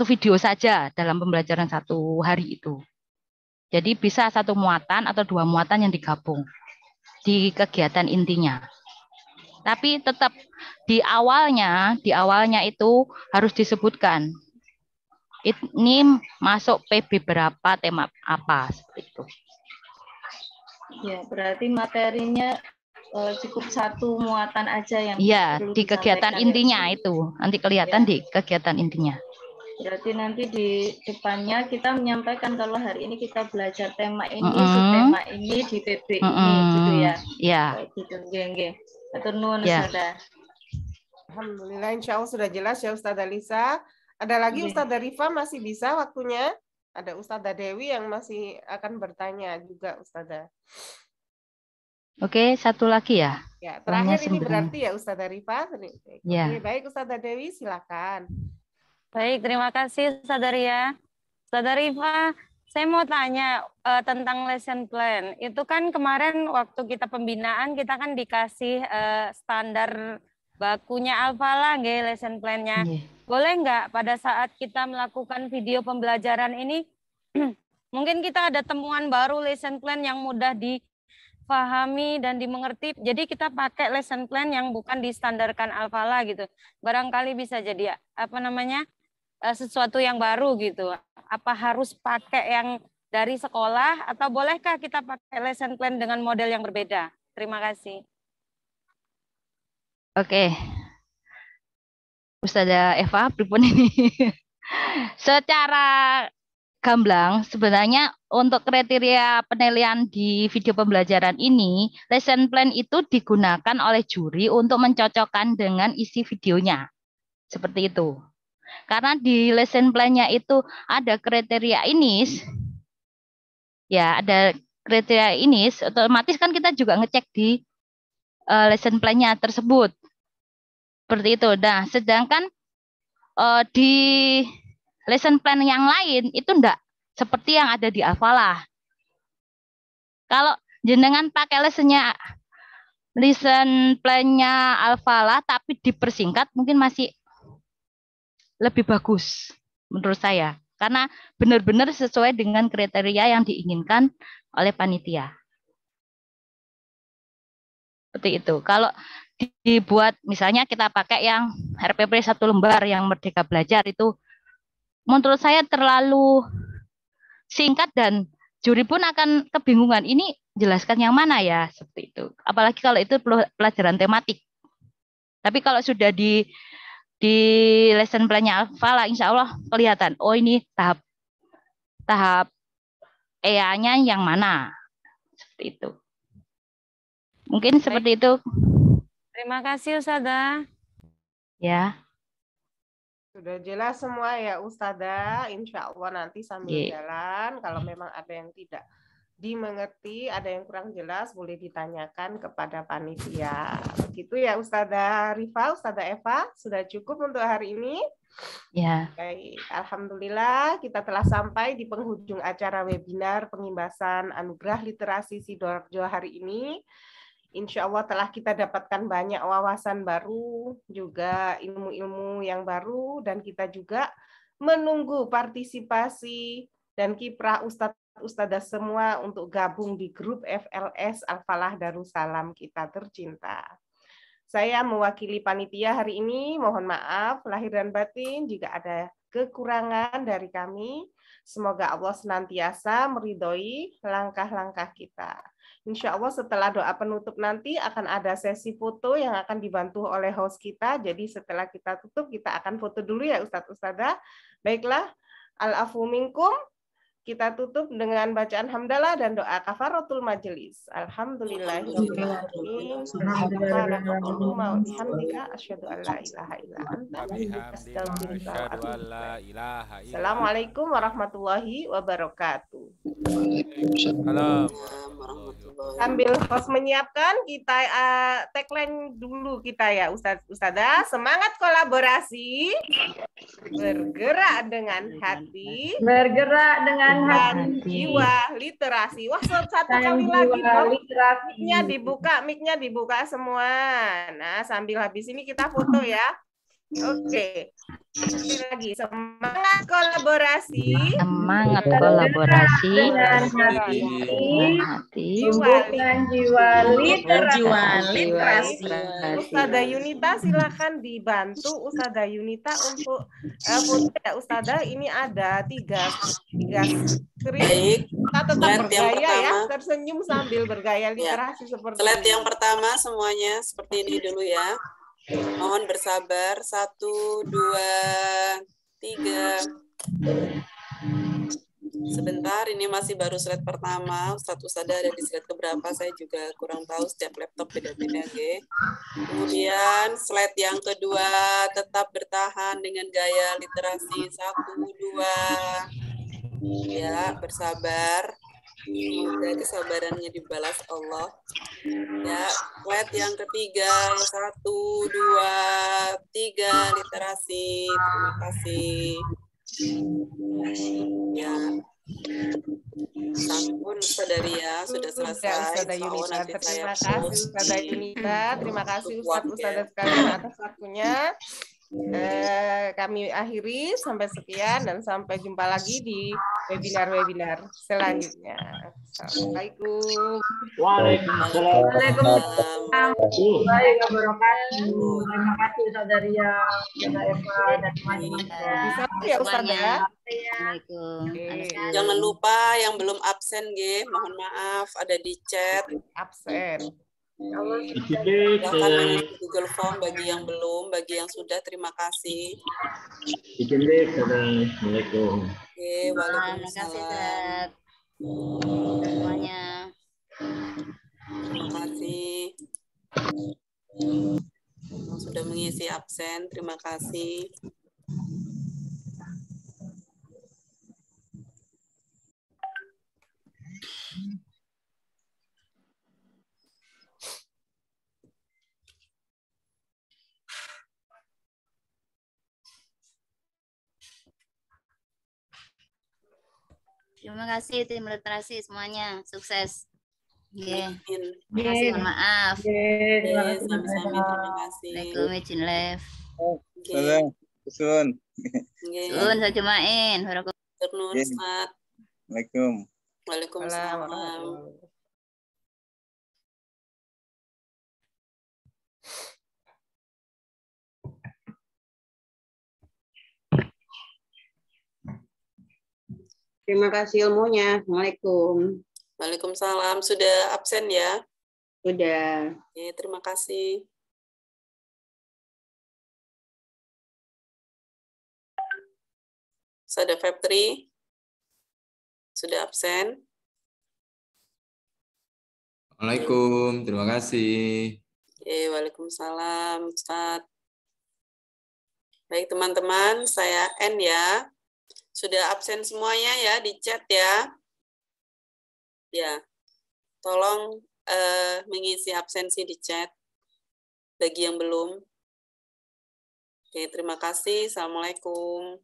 H: video saja dalam pembelajaran 1 hari itu. Jadi bisa 1 muatan atau 2 muatan yang digabung di kegiatan intinya. Tapi tetap di awalnya itu harus disebutkan. Ini masuk PB berapa, tema apa, seperti itu.
L: Ya, berarti materinya cukup 1 muatan aja yang
H: iya, di kegiatan intinya itu. Nanti kelihatan di kegiatan intinya.
L: Berarti nanti di depannya kita menyampaikan kalau hari ini kita belajar tema ini, subtema ini di PB ini, gitu ya.
H: Iya.
L: Gitu, nggih. Atur nuwun Ustazah.
C: Alhamdulillah, insya Allah sudah jelas ya Ustazah Lisa. Ada lagi Ustazah Rifa masih bisa waktunya? Ada Ustazah Dewi yang masih akan bertanya juga Ustazah.
H: Oke, 1 lagi ya.
C: Ya, terakhir ini berarti ya Ustazah Rifa.
H: Ya.
C: Oke, baik Ustazah Dewi, silakan.
D: Baik, terima kasih Ustazah Ria. Ustazah Rifa, saya mau tanya tentang lesson plan. Itu kan kemarin waktu kita pembinaan kita kan dikasih standar bakunya Al-Falah nggih, lesson plan-nya. Boleh nggak pada saat kita melakukan video pembelajaran ini mungkin kita ada temuan baru lesson plan yang mudah difahami dan dimengerti. Jadi kita pakai lesson plan yang bukan distandarkan Al-Falah gitu. Barangkali bisa jadi sesuatu yang baru gitu. Apa harus pakai yang dari sekolah atau bolehkah kita pakai lesson plan dengan model yang berbeda? Terima kasih.
H: Oke. Ustazah Eva, pripun ini? Secara gamblang, sebenarnya untuk kriteria penilaian di video pembelajaran ini, lesson plan itu digunakan oleh juri untuk mencocokkan dengan isi videonya. Seperti itu. Karena di lesson plan-nya itu ada kriteria INIS, ya ada kriteria INIS, otomatis kan kita juga ngecek di lesson plan-nya tersebut. Seperti itu. Nah, sedangkan di lesson plan yang lain itu enggak seperti yang ada di Al-Falah. Kalau jenengan pakai lesson plan-nya Al-Falah tapi dipersingkat mungkin masih lebih bagus menurut saya. Karena benar-benar sesuai dengan kriteria yang diinginkan oleh panitia. Seperti itu. Kalau dibuat misalnya kita pakai yang RPP 1 lembar yang Merdeka Belajar itu menurut saya terlalu singkat dan juri pun akan kebingungan ini jelaskan yang mana ya, seperti itu. Apalagi kalau itu pelajaran tematik. Tapi kalau sudah di lesson plan-nya Al-Falah insya Allah kelihatan oh ini tahap EA-nya yang mana, seperti itu. Mungkin seperti itu.
D: Terima kasih Ustazah.
H: Ya.
C: Sudah jelas semua ya Ustazah. Insya Allah nanti sambil jalan kalau memang ada yang tidak dimengerti, ada yang kurang jelas boleh ditanyakan kepada panitia. Begitu ya Ustazah Rifa, Ustazah Eva, sudah cukup untuk hari ini.
D: Ya.
C: Baik, alhamdulillah kita telah sampai di penghujung acara webinar pengimbasan anugerah literasi Sidoarjo hari ini. Insya Allah telah kita dapatkan banyak wawasan baru, juga ilmu-ilmu yang baru, dan kita juga menunggu partisipasi dan kiprah Ustadzah semua untuk gabung di grup FLS Al-Falah Darussalam kita tercinta. Saya mewakili panitia hari ini, mohon maaf lahir dan batin jika ada kekurangan dari kami. Semoga Allah senantiasa meridhoi langkah-langkah kita. Insya Allah setelah doa penutup nanti akan ada sesi foto yang akan dibantu oleh host kita. Jadi setelah kita tutup, kita akan foto dulu ya Ustadz Ustadzah. Baiklah, al-afu minkum. Kita tutup dengan bacaan hamdalah dan doa kafaratul majelis. Alhamdulillahirobbilalamin. Subhanakallahumma wa bihamdika asyhadu an la ilaha illa anta astaghfiruka wa atubu ilaik. Assalamualaikum warahmatullahi wabarakatuh. Sambil host menyiapkan, kita tagline dulu kita ya Ustadzah. Semangat kolaborasi, bergerak dengan hati,
A: bergerak dengan
C: dan jiwa literasi. Wah, satu kali lagi dong. Mic-nya dibuka semua. Nah, sambil habis ini kita foto ya. Oke. Sekali lagi, semangat kolaborasi.
D: Semangat kolaborasi
A: dengan hati, jiwa literasi.
C: Ustadzah Yunita silakan dibantu Ustadzah Yunita untuk foto ya Ustadzah. Ini ada tiga screen. Kita tetap bergaya ya, tersenyum sambil bergaya literasi seperti
B: slide
C: ini.
B: yang pertama semuanya seperti ini dulu ya. Mohon bersabar. 1, 2, 3. Sebentar, ini masih baru slide pertama. Ustadzah ada di slide keberapa? Saya juga kurang tahu. Setiap laptop beda-beda, G. Kemudian slide yang kedua, tetap bertahan dengan gaya literasi. 1, 2. Ya, bersabar. Semoga kesabarannya dibalas Allah. Ya, slide yang ketiga, 1, 2, 3, literasi. Terima kasih. Ya, Santun Ustadzah sudah selesai.
C: Terima kasih Ustadzah Yunita. Terima kasih Ustadzah sekalian atas waktunya. Kami akhiri sampai sekian dan sampai jumpa lagi di webinar-webinar selanjutnya. Assalamualaikum.
A: Waalaikumsalam warahmatullahi wabarakatuh. Terima kasih Saudara Eva dan teman-teman.
C: Bisa ya Ustadzah.
B: Jangan lupa yang belum absen, G. Mohon maaf, ada di chat.
C: Absen.
B: Silakan mengisi Google Form bagi yang belum, bagi yang sudah terima kasih.
M: Assalamualaikum.
B: Oke, waalaikumsalam.
H: Semuanya.
B: Terima kasih. Yang sudah mengisi absen, terima kasih.
H: Terima kasih tim literasi semuanya, sukses. Terima
B: kasih,
H: mohon maaf.
B: Sama-sama, terima kasih.
H: Assalamualaikum, izin live.
N: Sun,
H: saya cumain.
B: Turnun, Ustaz.
N: Assalamualaikum.
B: Waalaikumsalam.
O: Terima kasih ilmunya. Assalamualaikum.
B: Waalaikumsalam. Sudah absen ya?
O: Sudah.
B: Oke, terima kasih. Sada Febri. Sudah absen?
P: Waalaikumsalam. Terima kasih.
B: Oke, waalaikumsalam, Ustaz. Baik, teman-teman, saya N ya. Sudah absen semuanya ya di chat ya. Ya, tolong mengisi absensi di chat bagi yang belum. Oke, terima kasih. Assalamualaikum.